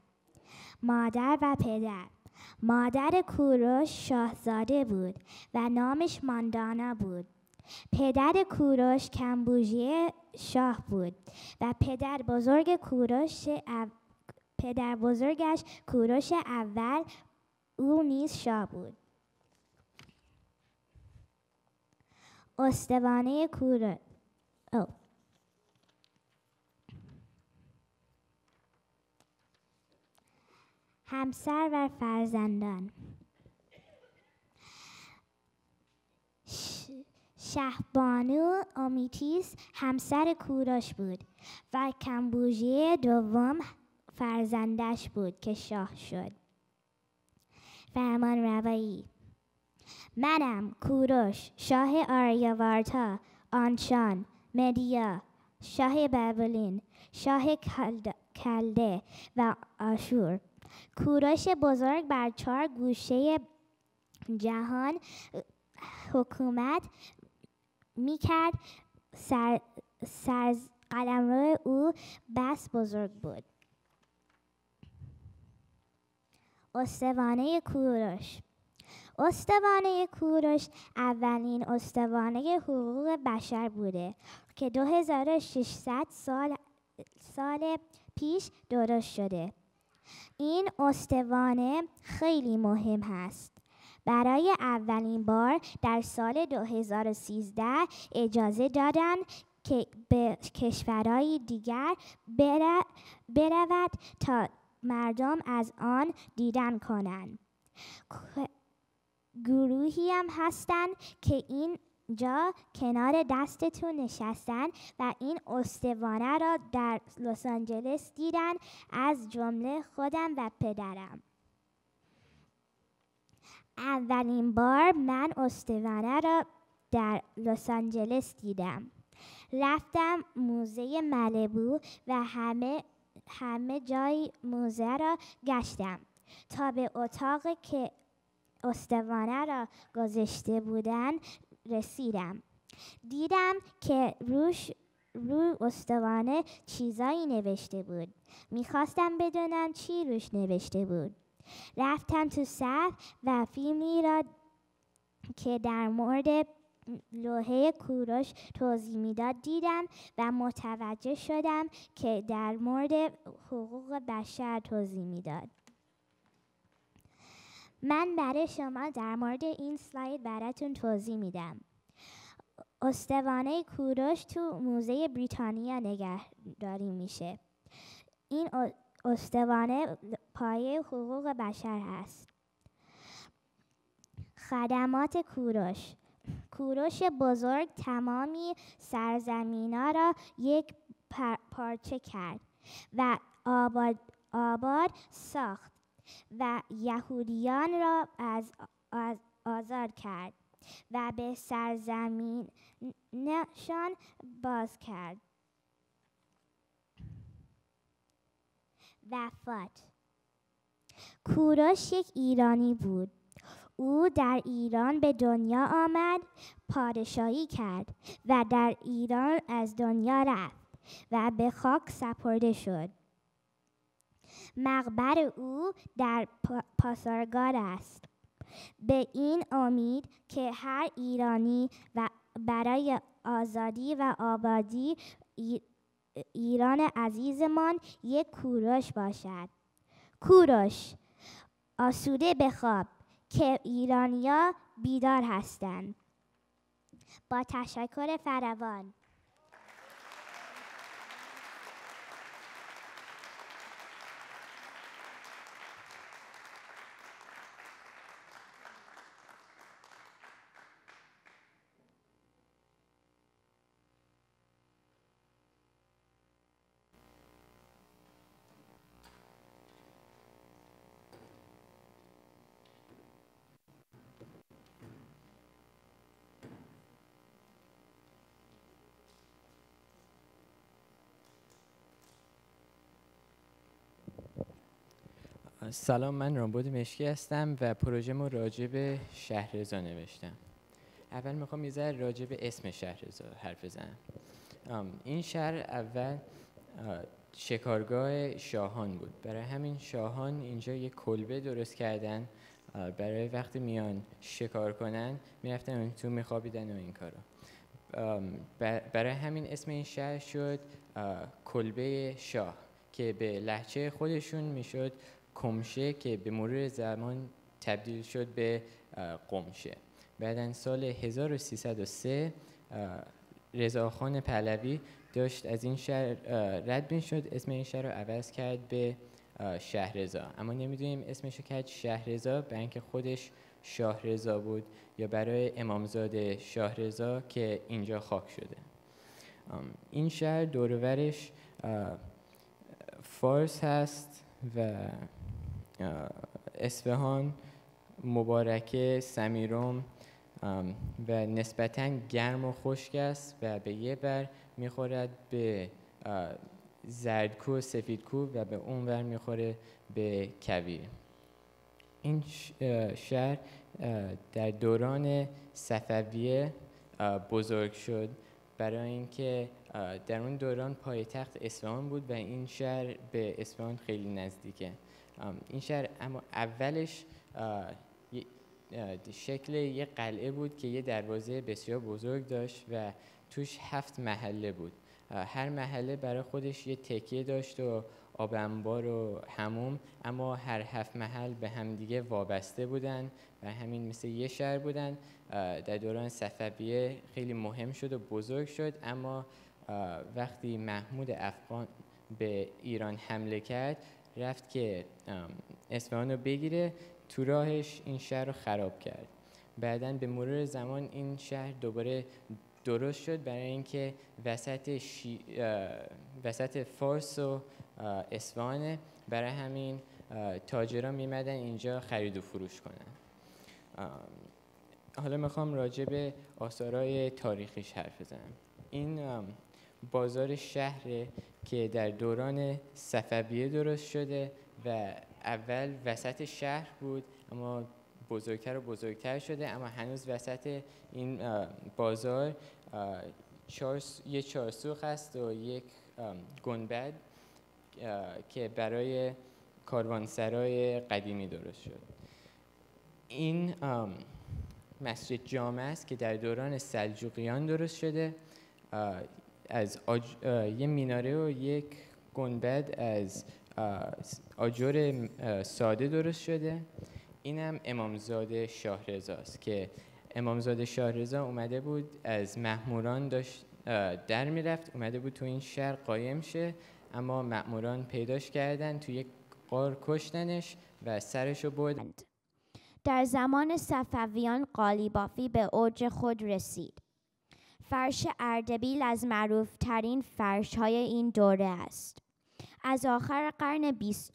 مادر و پدر. مادر کوروش شاهزاده بود و نامش ماندانا بود. پدر کوروش کمبوجیه شاه بود و پدر بزرگش کوروش اول، او نیز شاه بود. استوانه کوروش. همسر و فرزندان. شهبانو اومیتیس همسر کوروش بود و کمبوجیه دوم فرزندش بود که شاه شد. فرمان روایی. منم کوروش، شاه آریاوارتا، آنشان، مدیا، شاه بابلین، شاه کلده و آشور. کوروش بزرگ بر 4 گوشه جهان حکومت میکرد. قلمرو او بس بزرگ بود. استوانه کوروش. استوانه کوروش اولین استوانه حقوق بشر بوده که 2600 سال پیش درست شده. این استوانه خیلی مهم هست. برای اولین بار در سال 2013 اجازه دادن که به کشورهای دیگر برود تا مردم از آن دیدن کنند. گروهی هم هستن که اینجا کنار دستتون نشستن و این استوانه را در لس آنجلس دیدن، از جمله خودم و پدرم. اولین بار من استوانه را در لس آنجلس دیدم. رفتم موزه مالبو و همه جای موزه را گشتم تا به اتاقی که استوانه را گذاشته بودن رسیدم. دیدم که روی استوانه چیزایی نوشته بود. میخواستم بدونم چی روش نوشته بود. رفتم تو صف و فیلمی را که در مورد لوحه کوروش توضیح میداد دیدم و متوجه شدم که در مورد حقوق بشر توضیح میداد. من برای شما در مورد این سلاید براتون توضیح میدم. استوانه کوروش تو موزه بریتانیا نگهداری میشه. این استوانه پایه حقوق بشر هست. خدمات کوروش. کوروش بزرگ تمامی سرزمینا را یک پارچه کرد و آباد ساخت و یهودیان را آزاد کرد و به سرزمینشان باز کرد. وفات. کوروش یک ایرانی بود. او در ایران به دنیا آمد، پادشاهی کرد و در ایران از دنیا رفت و به خاک سپرده شد. مقبر او در پاسارگاد است. به این امید که هر ایرانی و برای آزادی و آبادی ایران عزیزمان یک کوروش باشد. کوروش، آسوده بخواب که ایرانیا بیدار هستند. با تشکر فراوان. سلام، من رامبد مشکی هستم و پروژه‌مو راجع به شهرضا نوشتم. اول میخوام یه ذره راجع به اسم شهرضا حرف بزنم. این شهر اول شکارگاه شاهان بود. برای همین شاهان اینجا یک کلبه درست کردن برای وقتی میان شکار کنن میرفتن اون تو میخوابیدن و این کارا. برای همین اسم این شهر شد کلبه شاه که به لهجه خودشون میشد کمشه که به مرور زمان تبدیل شد به قمشه. بعدن سال 1303 رضاخان پهلوی داشت از این شهر رد میشد، اسم این شهر رو عوض کرد به شهرضا. اما نمیدونیم اسمش رو کرد شهرضا برای اینکه خودش شاهرضا بود یا برای امامزاده شاهرضا که اینجا خاک شده. این شهر دور و برش فارس هست و اصفهان، مبارکه، سمیرم و نسبتاً گرم و خشک است و به یه بر میخورد به زردکو و سفیدکو و به اون ور میخوره به کویر. این شهر در دوران صفویه بزرگ شد برای اینکه در اون دوران پایتخت اصفهان بود و این شهر به اصفهان خیلی نزدیکه. این شهر اما اولش شکل یه قلعه بود که یه دروازه بسیار بزرگ داشت و توش 7 محله بود. هر محله برای خودش یه تکیه داشت و آب انبار و حموم، اما هر 7 محل به همدیگه وابسته بودن و همین مثل یه شهر بودن. در دوران صفویه خیلی مهم شد و بزرگ شد، اما وقتی محمود افغان به ایران حمله کرد رفت که اصفهان رو بگیره، تو راهش این شهر رو خراب کرد. بعداً به مرور زمان این شهر دوباره درست شد برای اینکه وسط فارس و اصفهانه، برای همین تاجران میمدن اینجا خرید و فروش کنن. حالا میخوام راجع به آثارهای تاریخیش حرف بزنم. این بازار شهره که در دوران صفویه درست شده و اول وسط شهر بود اما بزرگتر و بزرگتر شده، اما هنوز وسط این بازار یه چارسوق هست و یک گنبد که برای کاروانسرای قدیمی درست شد. این مسجد جامع است که در دوران سلجوقیان درست شده، از یه میناره و یک گنبد از آجر ساده درست شده. اینم امامزاده شاهرضا است که امامزاده شاهرضا اومده بود از مأموران داشت در میرفت، اومده بود تو این شهر قایم شه، اما مأموران پیداش کردن، تو یک غار کشتنش و سرشو بردند. در زمان صفویان قالیبافی به اوج خود رسید. فرش اردبیل از معروفترین فرش‌های این دوره است. از آخر قرن 20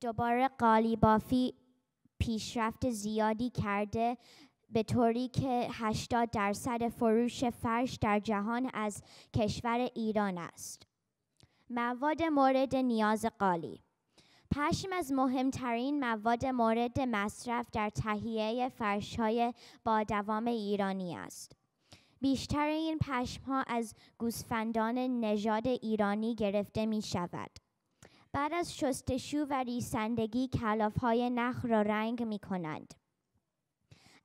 دوباره قالیبافی پیشرفت زیادی کرده، به طوری که 80% فروش فرش در جهان از کشور ایران است. مواد مورد نیاز قالی: پشم از مهمترین مواد مورد مصرف در تهیه فرش‌های با دوام ایرانی است. بیشتر این پشم‌ها از گوسفندان نژاد ایرانی گرفته می شود. بعد از شستشو و ریسندگی کلاف‌های نخ را رنگ می کنند.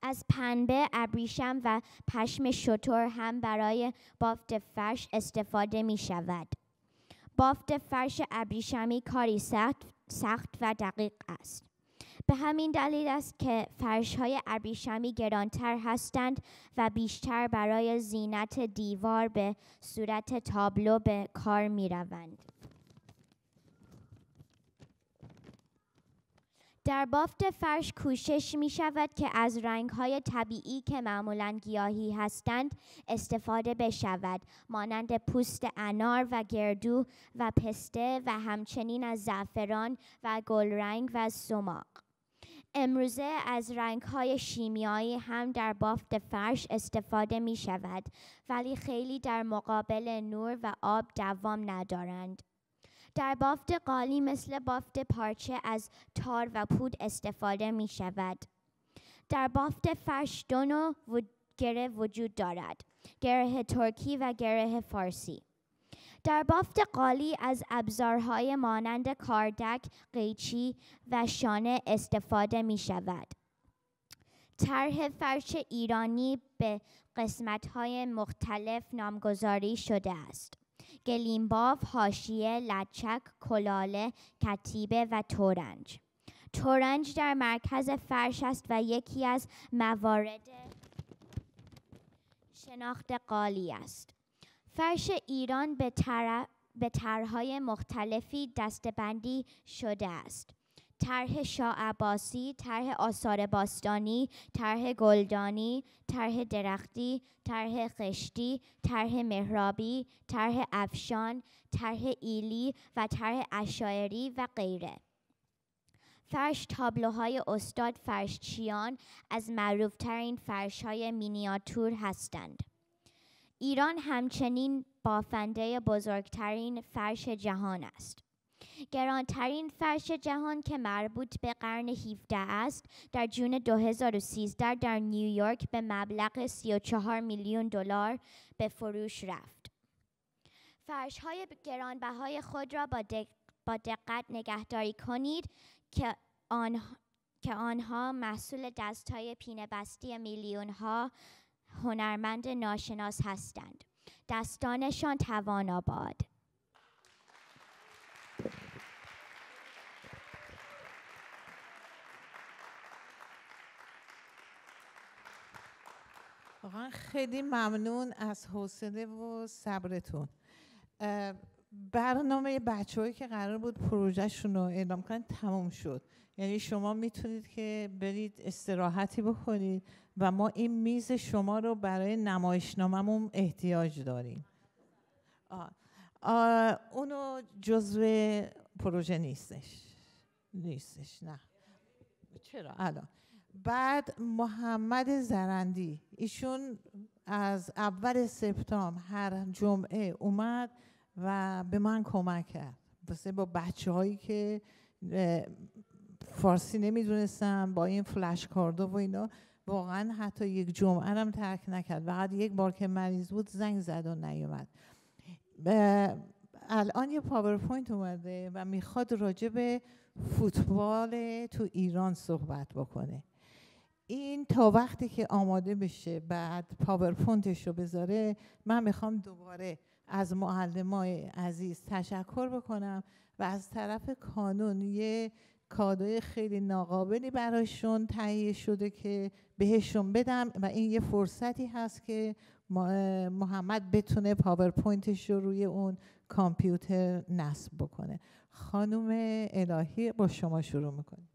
از پنبه، ابریشم و پشم شتر هم برای بافت فرش استفاده می شود. بافت فرش ابریشمی کاری سخت و دقیق است. به همین دلیل است که فرش‌های ابریشمی گرانتر هستند و بیشتر برای زینت دیوار به صورت تابلو به کار می‌روند. در بافت فرش کوشش می شود که از رنگ‌های طبیعی که معمولاً گیاهی هستند استفاده بشود، مانند پوست انار و گردو و پسته و همچنین از زعفران و گلرنگ و سماق. امروزه از رنگ‌های شیمیایی هم در بافت فرش استفاده می شود، ولی خیلی در مقابل نور و آب دوام ندارند. در بافت قالی مثل بافت پارچه از تار و پود استفاده می شود. در بافت فرش دو نوع گره وجود دارد: گره ترکی و گره فارسی. در بافت قالی از ابزارهای مانند کاردک، قیچی و شانه استفاده می شود. طرح فرش ایرانی به قسمت‌های مختلف نامگذاری شده است: گلیمباف، حاشیه، لچک، کلاله، کتیبه و تورنج. تورنج در مرکز فرش است و یکی از موارد شناخت قالی است. فرش ایران به طرح‌های مختلفی دسته‌بندی شده است: طرح شاه عباسی، طرح آثار باستانی، طرح گلدانی، طرح درختی، طرح خشتی، طرح محرابی، طرح افشان، طرح ایلی و طرح اشاعری و غیره. فرش تابلوهای استاد فرشچیان از معروفترین فرش‌های مینیاتور هستند. ایران همچنین بافنده بزرگترین فرش جهان است. گرانترین فرش جهان که مربوط به قرن 17 است، در جون 2013 در نیویورک به مبلغ 34 میلیون دلار به فروش رفت. فرش‌های گرانبهای خود را با دقت نگهداری کنید که آنها محصول دست‌های پینه‌بستی میلیون‌ها هنرمند ناشناس هستند. دستانشان توانا باد. واقعا خیلی ممنون از حوصله و صبرتون. برنامه بچه‌هایی که قرار بود پروژهشون رو اعلام کنن تموم شد. یعنی شما میتونید که برید استراحتی بکنید و ما این میز شما رو برای نمایشنامه‌مون احتیاج داریم. اونو جزو پروژه نیستش نه. چرا الان؟ بعد محمد زرندی، ایشون از اول سپتامبر هر جمعه اومد و به من کمک کرد واسه با بچه‌هایی که فارسی نمیدونستم با این فلش کاردا و اینا، واقعا حتی یک جمعه هم ترک نکرد. فقط یک بار که مریض بود زنگ زد و نیومد. الان یه پاورپوینت اومده و میخواد راجع به فوتبال تو ایران صحبت بکنه. این تا وقتی که آماده بشه بعد پاورپوینتش رو بذاره، من میخوام دوباره از معلمای عزیز تشکر بکنم و از طرف کانون یه کادوی خیلی ناقابلی براشون تهیه شده که بهشون بدم و این یه فرصتی هست که محمد بتونه پاورپوینتش رو روی اون کامپیوتر نصب بکنه. خانم الهی با شما شروع میکنه.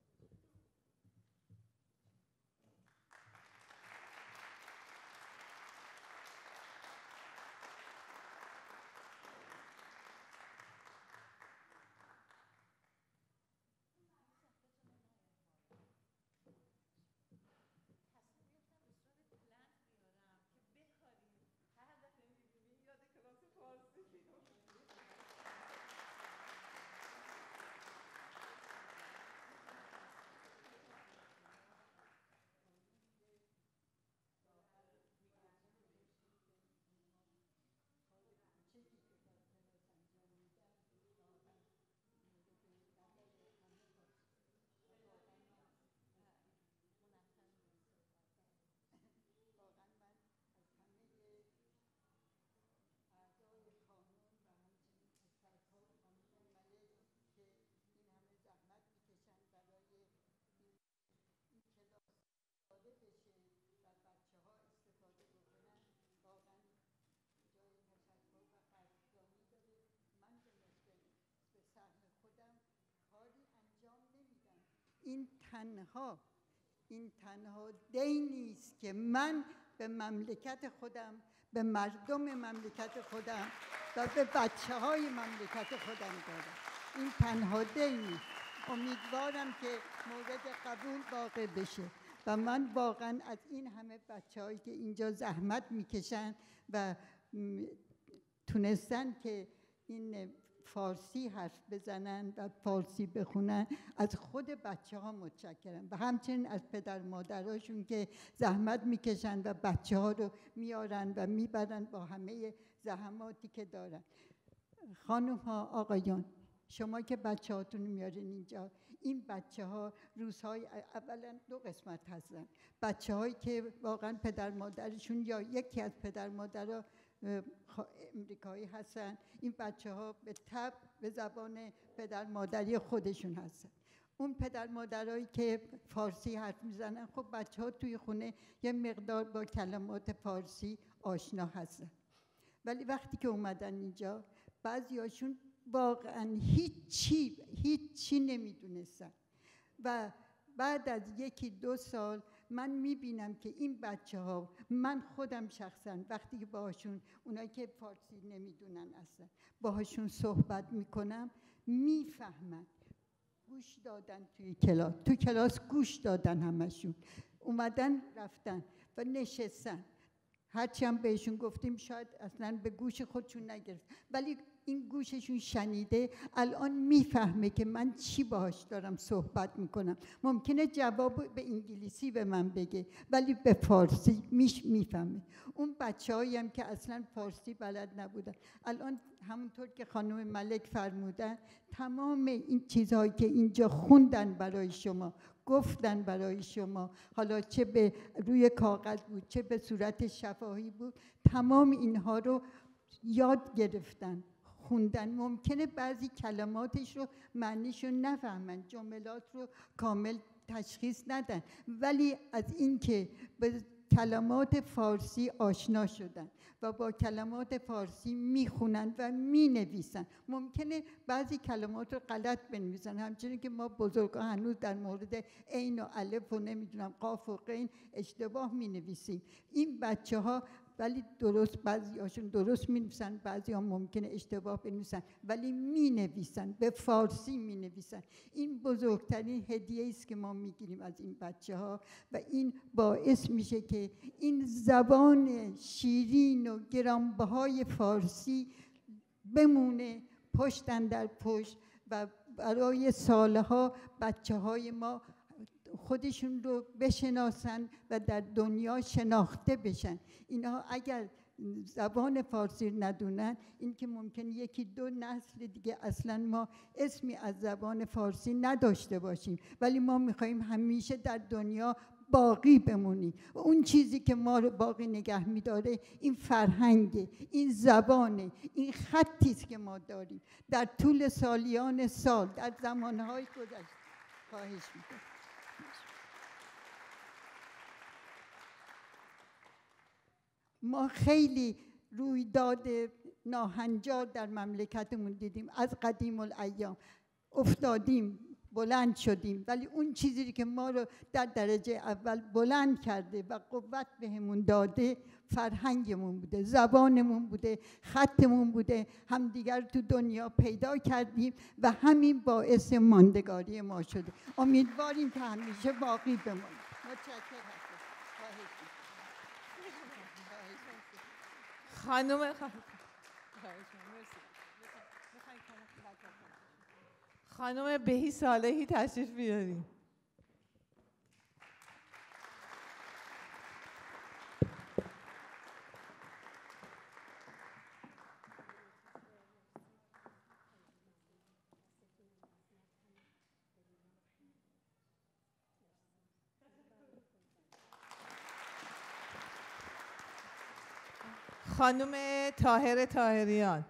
این تنها دینی است که من به مملکت خودم، به مردم مملکت خودم و به بچه‌های مملکت خودم دارم. این تنها دینی. امیدوارم که مورد قبول واقع بشه و من واقعا از این همه بچه‌هایی که اینجا زحمت میکشن و تونستن که این فارسی حرف بزنن و فارسی بخونن، از خود بچه ها متشکرم و همچنین از پدر مادراشون که زحمت میکشن و بچه ها رو میارن و میبرن با همه زحماتی که دارن. خانم ها، آقایان، شما که بچه هاتون میارین اینجا، این بچه ها روزهای اولا دو قسمت هستن. بچه هایی که واقعا پدر مادرشون یا یکی از پدر مادرها امریکایی هستن، این بچه ها به طبع به زبان پدر مادری خودشون هستن. اون پدر مادرایی که فارسی حرف میزنن، خب بچه ها توی خونه یه مقدار با کلمات فارسی آشنا هستن، ولی وقتی که اومدن اینجا بعضی هاشون واقعا هیچی نمیدونستن و بعد از 1-2 سال من میبینم که این بچه ها، من خودم شخصا وقتی که باهاشون، اونایی که فارسی نمیدونن اصلا، باهاشون صحبت میکنم، میفهمن. گوش دادن تو کلاس گوش دادن، همشون اومدن رفتن و نشستن. هرچی هم بهشون گفتیم شاید اصلا به گوش خودشون نگرفت، ولی این گوششون شنیده، الان میفهمه که من چی باهاش دارم صحبت میکنم. ممکنه جواب به انگلیسی به من بگه ولی به فارسی میفهمه. اون بچه‌هایی هم که اصلا فارسی بلد نبودن، الان همونطور که خانم ملک فرمودن، تمام این چیزهایی که اینجا خوندن برای شما، گفتن برای شما، حالا چه به روی کاغذ بود چه به صورت شفاهی بود، تمام اینها رو یاد گرفتن، خوندن. ممکنه بعضی کلماتش رو معنیش رو نفهمن، جملات رو کامل تشخیص ندن، ولی از اینکه به کلمات فارسی آشنا شدن و با کلمات فارسی میخونن و مینویسن. ممکنه بعضی کلمات رو غلط بنویسن، همچنین که ما بزرگا هنوز در مورد عین و الف و نمیدونم قاف و غین اشتباه مینویسیم. این بچه ها ولی درست، بعضی هاشون درست می‌نویسن، بعضی ها ممکنه اشتباه بنویسن، ولی می‌نویسن، به فارسی می‌نویسن. این بزرگترین هدیه است که ما می‌گیریم از این بچه‌ها و این باعث میشه که این زبان شیرین و گرانبهای فارسی بمونه پشت در پشت و برای سالها بچه‌های ما خودشون رو بشناسن و در دنیا شناخته بشن. اینها اگر زبان فارسی ندونن، این که ممکنه 1-2 نسل دیگه اصلا ما اسمی از زبان فارسی نداشته باشیم، ولی ما میخواییم همیشه در دنیا باقی بمونیم. و اون چیزی که ما رو باقی نگه میداره این فرهنگ، این زبانه، این خطی است که ما داریم در طول سالیان سال، در زمانهای گذشته. خواهش میکنم. ما خیلی رویداد ناهنجار در مملکتمون دیدیم، از قدیم الایام افتادیم، بلند شدیم، ولی اون چیزی که ما رو در درجه اول بلند کرده و قوت بهمون داده فرهنگمون بوده، زبانمون بوده، خطمون بوده. همدیگر تو دنیا پیدا کردیم و همین باعث ماندگاری ما شده. امیدواریم که همیشه باقی بمونیم. متشکرم. خانم بهی صالحی تشریف بیاریم. خانم طاهره طاهریان.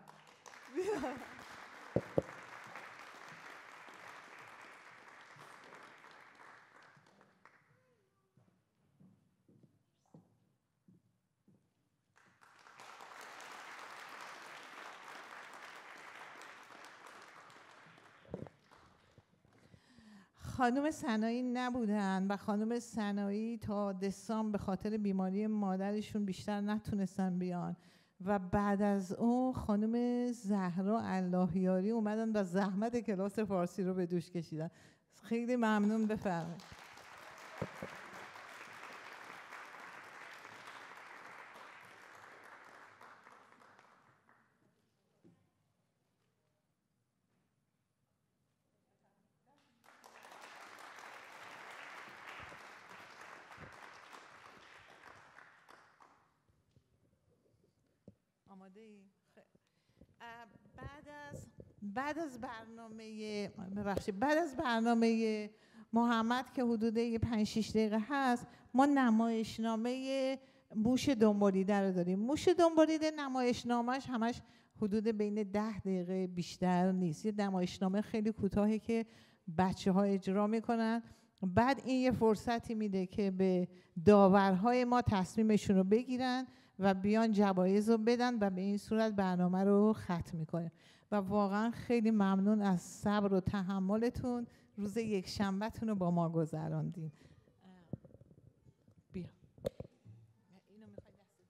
خانم سنایی نبودن و خانم سنایی تا دسامبر به خاطر بیماری مادرشون بیشتر نتونستن بیان و بعد از اون خانم زهرا اللهیاری اومدن و زحمت کلاس فارسی رو به دوش کشیدن. خیلی ممنون. بفرمایید. بعد از برنامه محمد که حدود 5-6 دقیقه هست، ما نمایشنامه موش دنبالیده رو داریم. موش دنبالیده نمایشنامهش همش حدود بین 10 دقیقه بیشتر نیست. یه نمایشنامه خیلی کوتاهی که بچه‌ها اجرا میکنن. بعد این یه فرصتی میده که به داورهای ما تصمیمشون رو بگیرن و بیان جوایز رو بدن و به این صورت برنامه رو ختم میکنه. و واقعا خیلی ممنون از صبر و تحملتون. روز یک شنبهتون رو با ما گذراندین. بیا. اینو میخوای دستت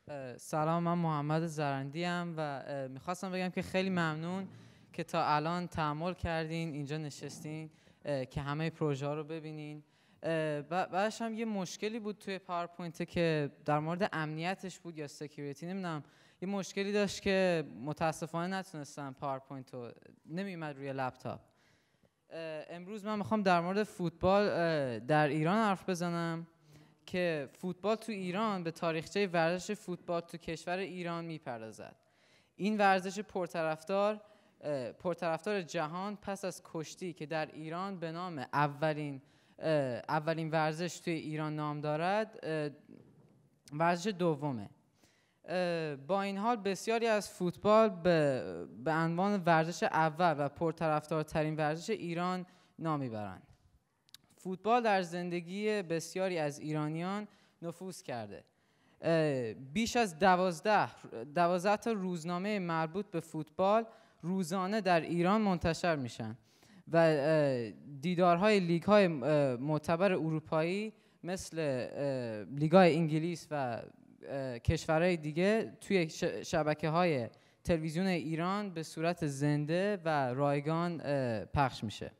باشه؟ سلام، من محمد زرندی ام و میخواستم بگم که خیلی ممنون که تا الان تحمل کردین اینجا نشستین که همه پروژه ها رو ببینین. بعدش هم یه مشکلی بود توی پاورپوینت که در مورد امنیتش بود یا سکیوریتی، نمیدونم، یه مشکلی داشت که متاسفانه نتونستم پاورپوینت رو، نمیومد روی لپتاپ. امروز من میخوام در مورد فوتبال در ایران حرف بزنم که فوتبال تو ایران به تاریخچه ورزش فوتبال تو کشور ایران میپردازد. این ورزش پرطرفدار جهان پس از کشتی که در ایران به نام اولین ورزش توی ایران نام دارد، ورزش دومه. با این حال بسیاری از فوتبال به عنوان ورزش اول و پرطرفدارترین ورزش ایران نام میبرند. فوتبال در زندگی بسیاری از ایرانیان نفوذ کرده. بیش از 12 تا روزنامه مربوط به فوتبال روزانه در ایران منتشر میشن و دیدارهای لیگ‌های معتبر اروپایی مثل لیگ‌های انگلیس و کشورهای دیگه توی شبکه‌های تلویزیون ایران به صورت زنده و رایگان پخش میشه.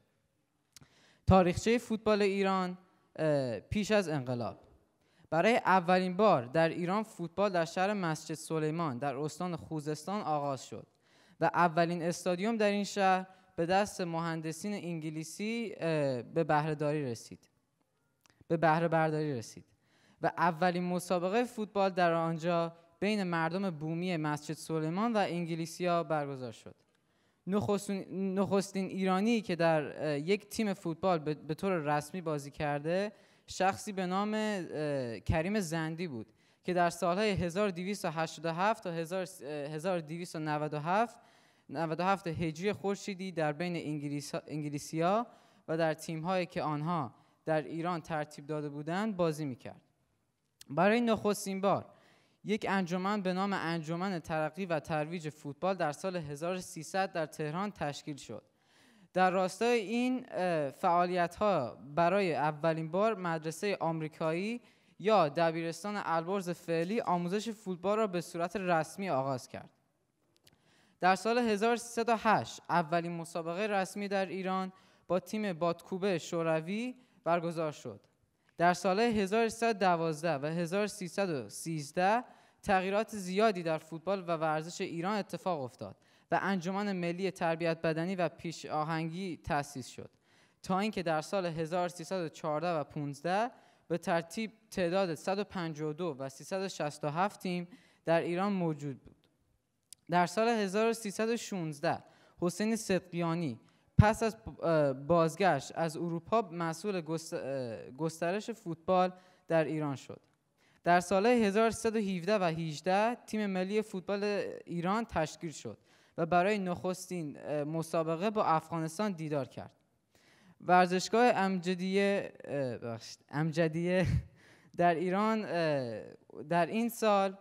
تاریخچه فوتبال ایران پیش از انقلاب. برای اولین بار در ایران فوتبال در شهر مسجد سلیمان در استان خوزستان آغاز شد و اولین استادیوم در این شهر به دست مهندسین انگلیسی به بهره برداری رسید و اولین مسابقه فوتبال در آنجا بین مردم بومی مسجد سلیمان و انگلیسی‌ها برگزار شد. نخستین ایرانی که در یک تیم فوتبال به طور رسمی بازی کرده شخصی به نام کریم زندی بود که در سالهای 1287 تا 1297 هجری خورشیدی در بین انگلیسی‌ها و در تیم‌هایی که آنها در ایران ترتیب داده بودند بازی می‌کرد. برای نخستین بار یک انجمن به نام انجمن ترقی و ترویج فوتبال در سال 1300 در تهران تشکیل شد. در راستای این فعالیت‌ها برای اولین بار مدرسه آمریکایی یا دبیرستان البرز فعلی آموزش فوتبال را به صورت رسمی آغاز کرد. در سال 1308 اولین مسابقه رسمی در ایران با تیم بادکوبه شوروی برگزار شد. در سال‌های 1312 و 1313 تغییرات زیادی در فوتبال و ورزش ایران اتفاق افتاد و انجمن ملی تربیت بدنی و پیش آهنگی تأسیس شد تا اینکه در سال 1314 و 15 به ترتیب تعداد 152 و 367 تیم در ایران موجود بود. در سال 1316 حسین صدقیانی پس از بازگشت از اروپا مسئول گسترش فوتبال در ایران شد. در سال‌های 1317 و 18 تیم ملی فوتبال ایران تشکیل شد و برای نخستین مسابقه با افغانستان دیدار کرد. ورزشگاه امجدیه در ایران در این سال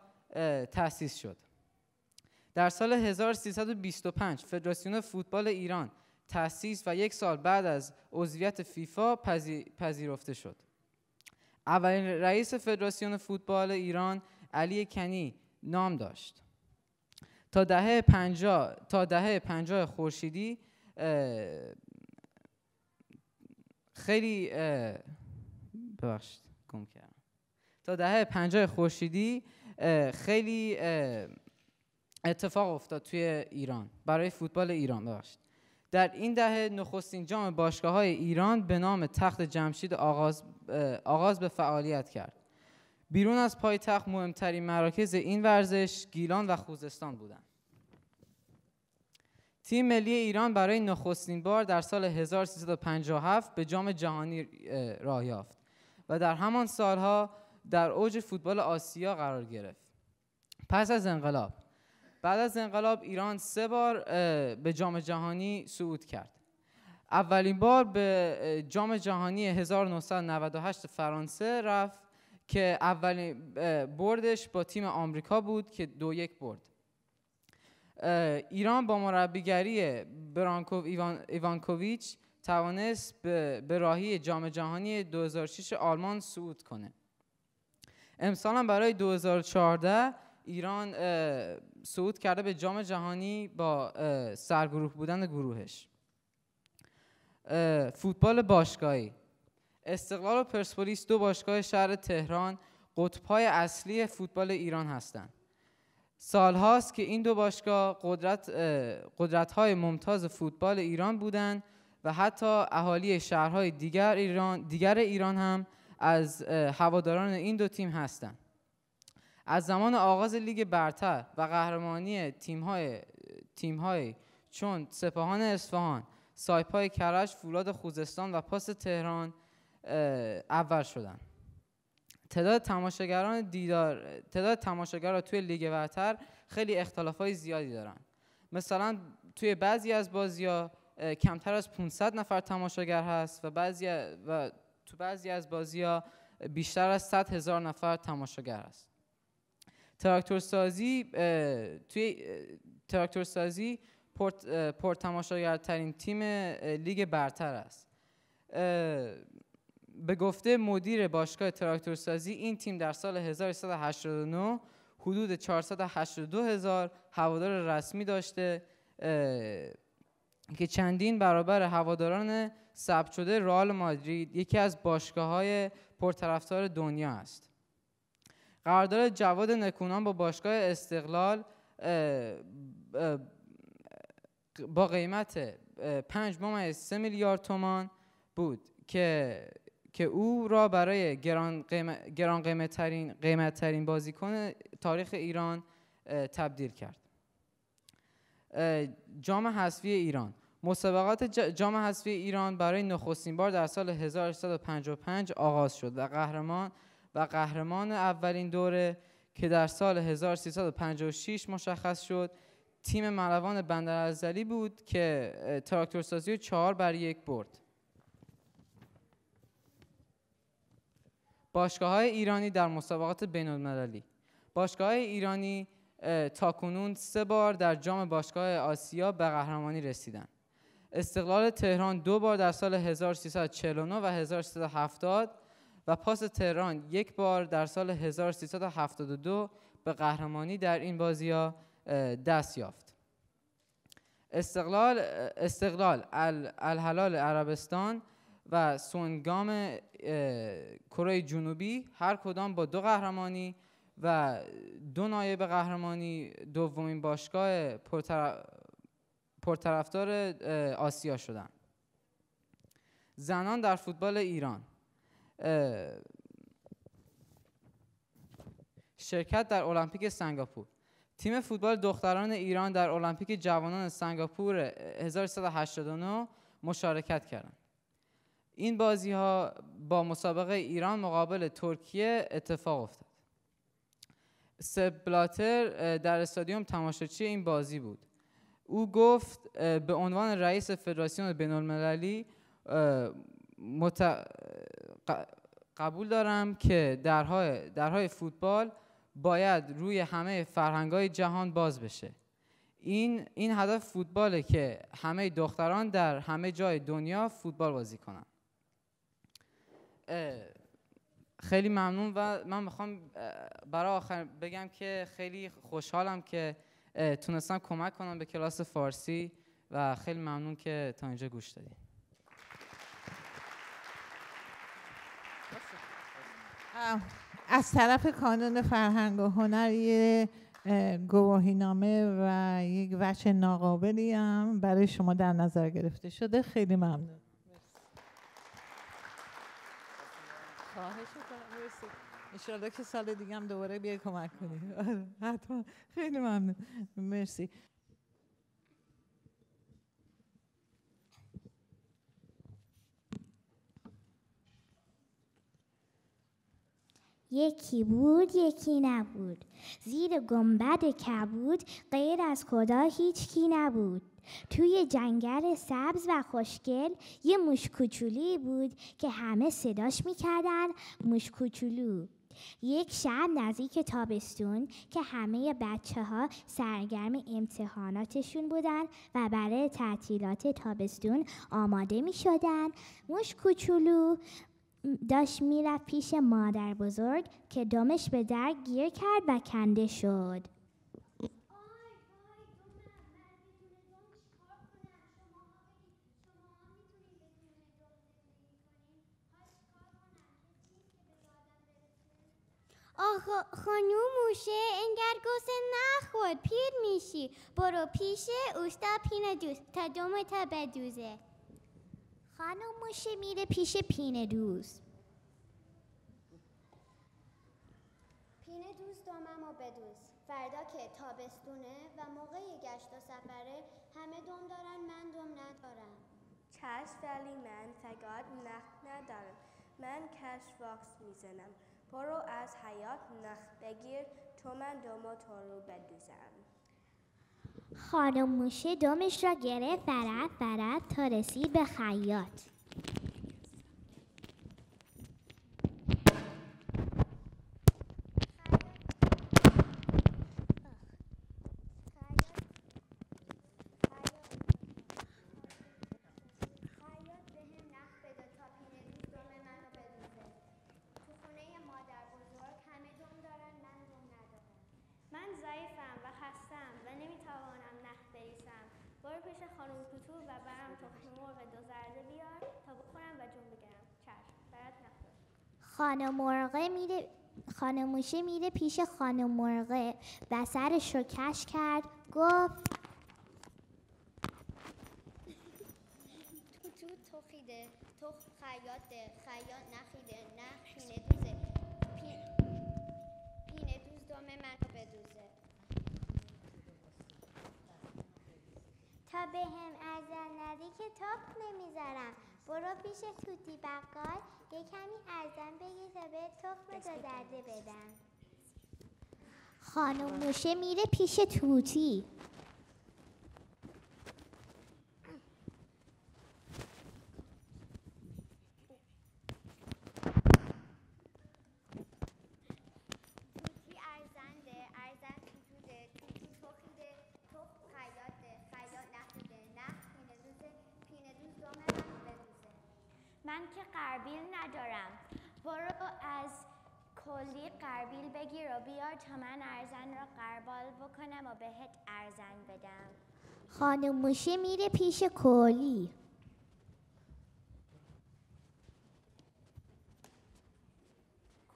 تأسیس شد. در سال 1325 فدراسیون فوتبال ایران تأسیس و 1 سال بعد از عضویت فیفا پذیرفته شد. اولین رئیس فدراسیون فوتبال ایران علی کنی نام داشت. تا دهه 50 خورشیدی خیلی ببخشید گم کردم. تا دهه 50 خورشیدی خیلی اتفاق افتاد توی ایران برای فوتبال ایران. ببخشید. در این دهه نخستین جام باشگاه‌های ایران به نام تخت جمشید آغاز به فعالیت کرد. بیرون از پایتخت مهمترین مراکز این ورزش گیلان و خوزستان بودند. تیم ملی ایران برای نخستین بار در سال 1357 به جام جهانی راه یافت و در همان سالها در اوج فوتبال آسیا قرار گرفت. پس از انقلاب بعد از انقلاب ایران 3 بار به جام جهانی صعود کرد. اولین بار به جام جهانی 1998 فرانسه رفت که اولین بردش با تیم آمریکا بود که 2-1 برد. ایران با مربیگری برانکو ایوانکوویچ توانست به راهی جام جهانی 2006 آلمان صعود کنه. امسال هم برای 2014 ایران صعود کرده به جام جهانی با سرگروه بودن گروهش. فوتبال باشگاهی. استقلال و پرسپولیس 2 باشگاه شهر تهران قطب‌های اصلی فوتبال ایران هستند. سالهاست که این 2 باشگاه قدرت‌های ممتاز فوتبال ایران بودند و حتی اهالی شهرهای دیگر ایران هم از هواداران این 2 تیم هستند. از زمان آغاز لیگ برتر و قهرمانی تیم‌های چون سپاهان اصفهان، سایپای کرج، فولاد خوزستان و پاس تهران اول شدند. تعداد تماشاگران توی لیگ برتر خیلی اختلافات زیادی دارن. مثلا توی بعضی از بازی‌ها کمتر از 500 نفر تماشاگر هست و تو بعضی از بازی‌ها بیشتر از 100,000 نفر تماشاگر هست. تراکتورسازی پرتماشاگرترین تیم لیگ برتر است. به گفته مدیر باشگاه تراکتورسازی این تیم در سال 1389 حدود 482,000 هوادار رسمی داشته که چندین برابر هواداران ثبت شده رئال مادرید، یکی از باشگاه‌های پرطرفدار دنیا است. قرارداد جواد نکونام با باشگاه استقلال با قیمت 5.3 میلیارد تومان بود که او را برای گران قیمتترین بازیکن تاریخ ایران تبدیل کرد. جام حذفی ایران. مسابقات جام حذفی ایران برای نخستین بار در سال 1855 آغاز شد و قهرمان اولین دوره که در سال 1356 مشخص شد تیم ملوان بندرعزلی بود که تراکتورسازی 4-1 برد. باشگاه‌های ایرانی در مسابقات بین‌المللی. باشگاه‌های ایرانی تاکنون 3 بار در جام باشگاه آسیا به قهرمانی رسیدند. استقلال تهران 2 بار در سال 1349 و 1370 و پاس تهران 1 بار در سال 1372 به قهرمانی در این بازی‌ها دست یافت. استقلال الهلال عربستان و سونگام کره جنوبی هر کدام با 2 قهرمانی و 2 نایب قهرمانی دومین باشگاه پرطرفدار آسیا شدند. زنان در فوتبال ایران. شرکت در المپیک سنگاپور. تیم فوتبال دختران ایران در المپیک جوانان سنگاپور 1389 مشارکت کردند. این بازی‌ها با مسابقه ایران مقابل ترکیه اتفاق افتاد. سپ بلاتر در استادیوم تماشاچی این بازی بود. او گفت به عنوان رئیس فدراسیون بین‌المللی قبول دارم که درهای فوتبال باید روی همه فرهنگ‌های جهان باز بشه. این هدف فوتباله که همه دختران در همه جای دنیا فوتبال بازی کنن. خیلی ممنون و من میخوام برای آخر بگم که خیلی خوشحالم که تونستم کمک کنم به کلاس فارسی و خیلی ممنون که تا اینجا گوش دادید. از طرف کانون فرهنگ و هنر یه گواهینامه و یک وجه ناقابلی هم برای شما در نظر گرفته شده. خیلی ممنون. خواهش می‌کنم. مرسی. انشالله که سال دیگه هم دوباره بیای کمک کنی. حتما. خیلی ممنون. مرسی. یکی بود یکی نبود، زیر گنبد کبود غیر از خدا هیچ کی نبود. توی جنگل سبز و خوشگل یه موش کوچولی بود که همه صداش میکردن موش کوچولو. یک شب نزدیک تابستون که همه بچه ها سرگرم امتحاناتشون بودن و برای تعطیلات تابستون آماده می شدن، موش کوچولو داشت میرفت پیش مادر بزرگ که دمش به در گیر کرد و کنده شد. خانوم موشه انگر گوسه نخورد پیر میشی. برو پیش اوستا پینه دوز تا دمتا بدوزه. خانوم موشه میره پیش پینه دوز. پینه دوز دممو بدوز. فردا که تابستونه و موقع گشت و سفره همه دم دارن من دم ندارم. چشم ولی من فقط نخ ندارم. من کش واکس میزنم. برو از حیات نخ بگیر تو من دمو تو رو بدوزم. خانم موشه دمش را گرفت فرد تا رسید به خیاط. من ضعیفم و خستم و نمیتوانم نخ بریزم. برو پیش خانم توتو و برام تخم مرغ دو زرده بیار تا بخورم و جون بگیرم. چشم برات نخور. خانم موشه میره پیش خانم مرغه و سرش رو کش کرد. گفت توتو تخیده تخم خیاطه خیاط نخیده نخ پینه دوزه پینه دوز دم منو بدوزه. تا به هم ارزن ندی که تخم نمیذارم. برو پیش توتی بقال یه کمی ارزن بگیر تا به تخم دو زرده بدم. خانم موشه میره پیش توتی. من که قربیل ندارم. برو از کلی قربیل بگیر و بیار تا من ارزن را قربال بکنم و بهت ارزن بدم. خانم موشه میره پیش کلی.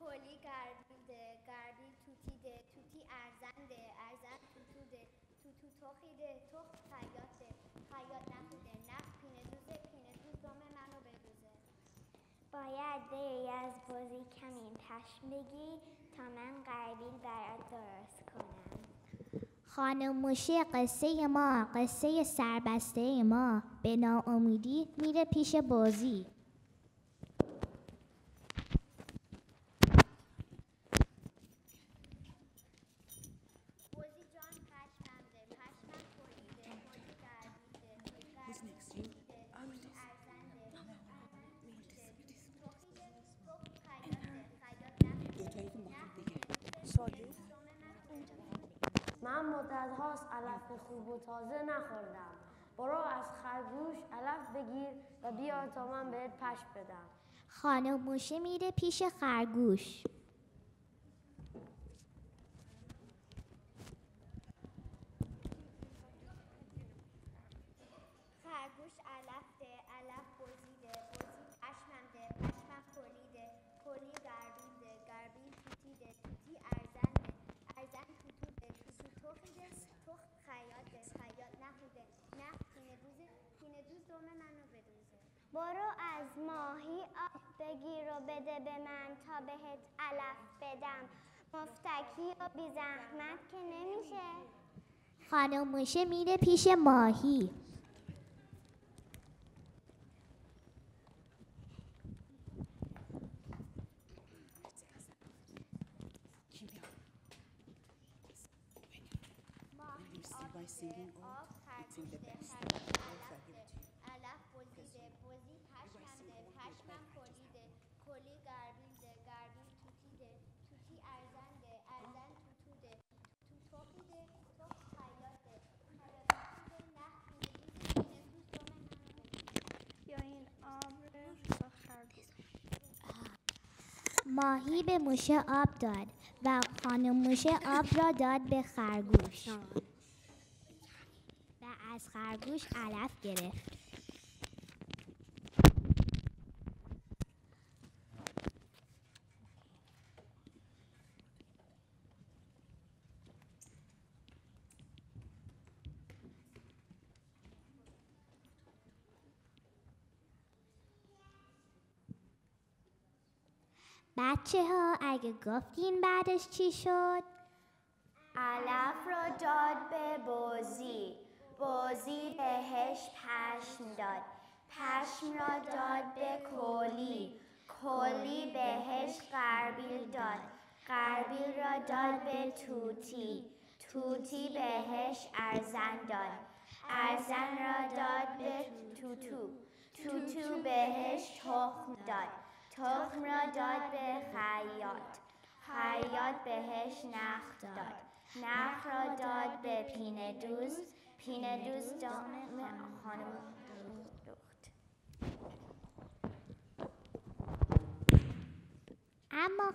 کلی قربیل ده قربیل توتی ده توتی ارزن ده ارزن توتو ده توتو تخی ده تخ خیاط ده خیاط نخیده نخ پینه دوزه پینه دوز دم منو بدوزه. باید بری از بازی کمی پشم بگی تا من قربیل برات درست کنم. خانم موشه قصه سربسته ما به ناامیدی میره پیش بازی. من مدت هاست علف خوب و تازه نخوردم. برو از خرگوش علف بگیر و بیار تا من بهت پشت بدم. خانم موشه میره پیش خرگوش. خرگوش علف ده، علف بزیده، بزی پشمم ده، پشمم کلیده، کلی گربیده، گربیل توتیده، توتی ارزنده، ارزن توتوده، توتو تخیده، تخ خیاطه، خیاط نخوده، نخ پینه دوزه، پینه دوز دوم منو بدوزه. برو از ماهی آب بگیر و بده به من تا بهت علف بدم. مفتکی و بی زحمت که نمیشه. خانم موشه میره پیش ماهی. Singing all it's in the best. علف بزیده، بزی پشمم ده، پشمم کلیده، کلی گربیده، گربیل توتیده، توتی ارزنده، ارزن توتوده، توتو تخیده، تخ خیاطه، خیاط توتیده، نخ پینه دوز دوم منو یا این آب با خرگوش. ماهی به موشه آب داد و خانم موشه آب را داد به خرگوش و از خرگوش علف گرفت. بچه ها اگه گفتین بعدش چی شد؟ علف را داد به بزی، بزی بهش پشم داد، پشم را داد به کلی، کلی بهش غربیل داد، غربیل را داد به توتی، توتی بهش ارزن داد، ارزن را داد به توتو، توتو بهش تخم داد، تخم را داد به خیاط، خیاط بهش نخ داد، نخ را داد به پینه دوز، پینه دوز دام خانم دوخت. اما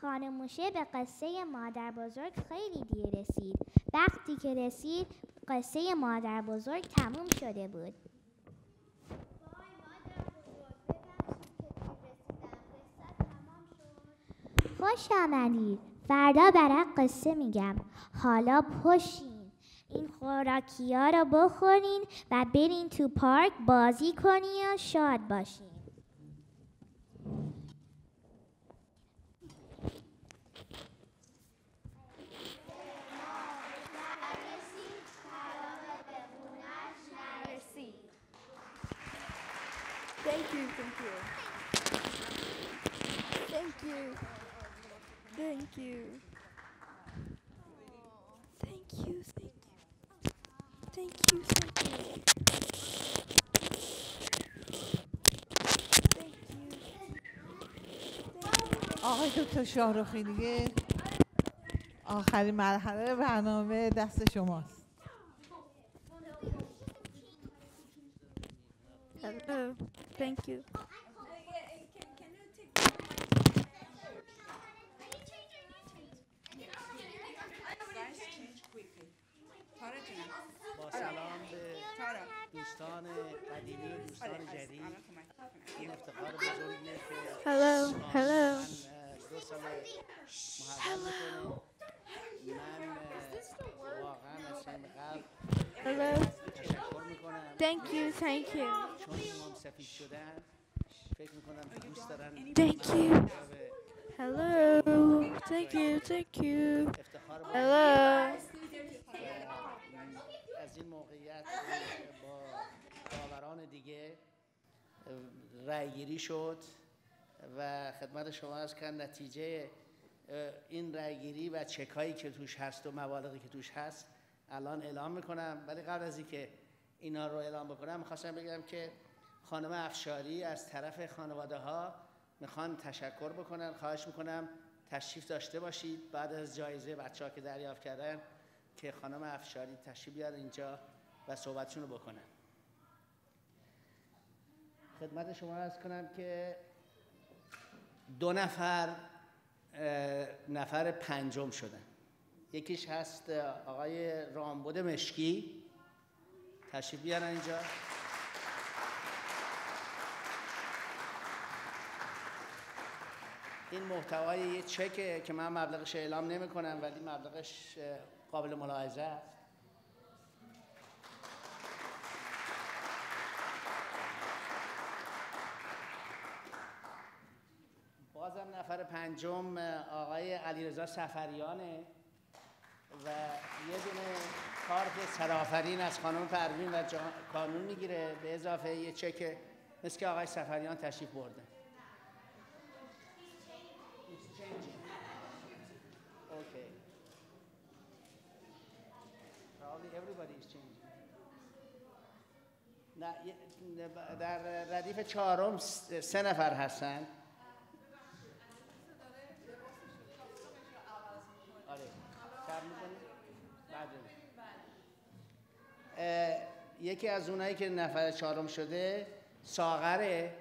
خانم موشه به قصه مادر بزرگ خیلی دیر رسید. وقتی که رسید قصه مادر بزرگ تموم شده بود. خوش آمدید. فردا برات قصه میگم. حالا پشین. این خوراکی ها رو بخورین و برین تو پارک بازی کنین و شاد باشین. Thank you, thank you. Thank you. Thank you. Thank you, thank you. Thank you, thank you. Thank you. آقای دکتر شاهرخی دیگه آخرین مرحله برنامه دست شماست. Hello. Thank you. با سلام به دوستان قدیمی و دوستان جدید. این افتخار بزرگیه که Hello. Hello. من 2 سال محبت میکنم. من واقعا از صمیم قلب Hello. تشکر میکنم. Thank you, thank you. چون موهام سفید شدن فکر میکنم که دوست دارن. Thank you. Hello. Thank you, thank you. Hello. از این موقعیت با داوران دیگه رأی گیری شد و خدمت شما عرض کردم نتیجه این رأی گیری و چکایی که توش هست و مبالغی که توش هست الان اعلام میکنم. ولی قبل از اینکه اینا رو اعلام بکنم میخواستم بگم که خانم افشاری از طرف خانواده ها میخوان تشکر بکنن. خواهش میکنم تشریف داشته باشید بعد از جایزه بچه‌ها که دریافت کردن که خانم افشاری تشریف بیارن اینجا و صحبتشون رو بکنن. خدمت شما عرض کنم که 2 نفر پنجم شدن. یکیش هست آقای رامبد مشکی، تشریف بیارن اینجا. این محتوای یه چکه که من مبلغش اعلام نمی کنم ولی مبلغش قابل ملاحظه است. بازم نفر پنجم آقای علیرضا سفریانه و یه دونه کارت سرآفرین از خانم پروین و کانون میگیره به اضافه یه چک مثل که آقای سفریان تشریف برده. Okay. Probably everybody is changing. در ردیف 4 3 نفر هستن. آره. صبر می‌کنید؟ بعد یکی از اونایی که نفر 4 شده ساغره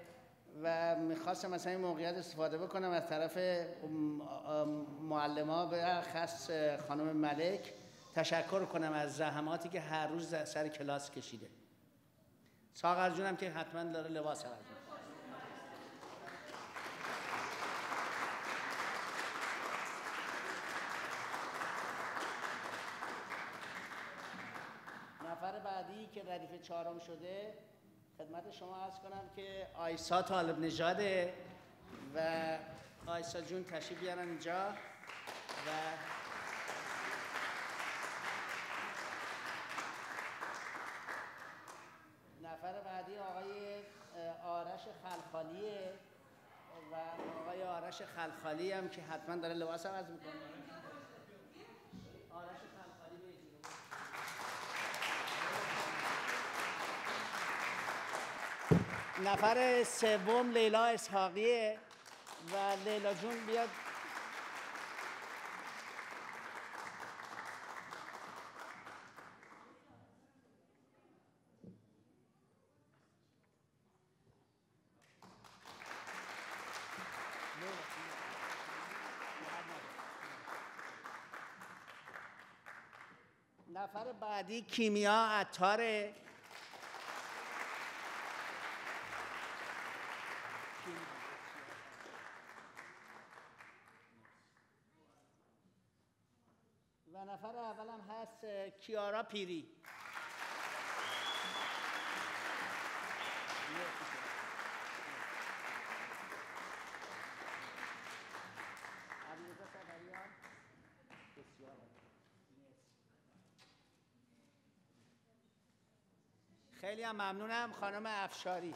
و میخواستم مثلا این موقعیت استفاده بکنم از طرف معلم‌ها به خاص خانم ملک تشکر کنم از زحماتی که هر روز سر کلاس کشیده. ساغر جونم که حتما داره لباس عوض می‌کنه. نفر بعدی که ردیف 4 شده خدمت شما عرض کنم که آیسا طالب نژاده و آیسا جون تشریف بیارن اینجا و نفر بعدی آقای آرش خلخالیه و آقای آرش خلخالی هم که حتما داره لباس عوض میکنه. آرش خلخالی نفر سوم لیلا اسحاقیه و لیلا جون بیاد. نفر بعدی کیمیا عطاره و نفر اولم هست کیارا پیری. خیلی هم ممنونم خانم افشاری.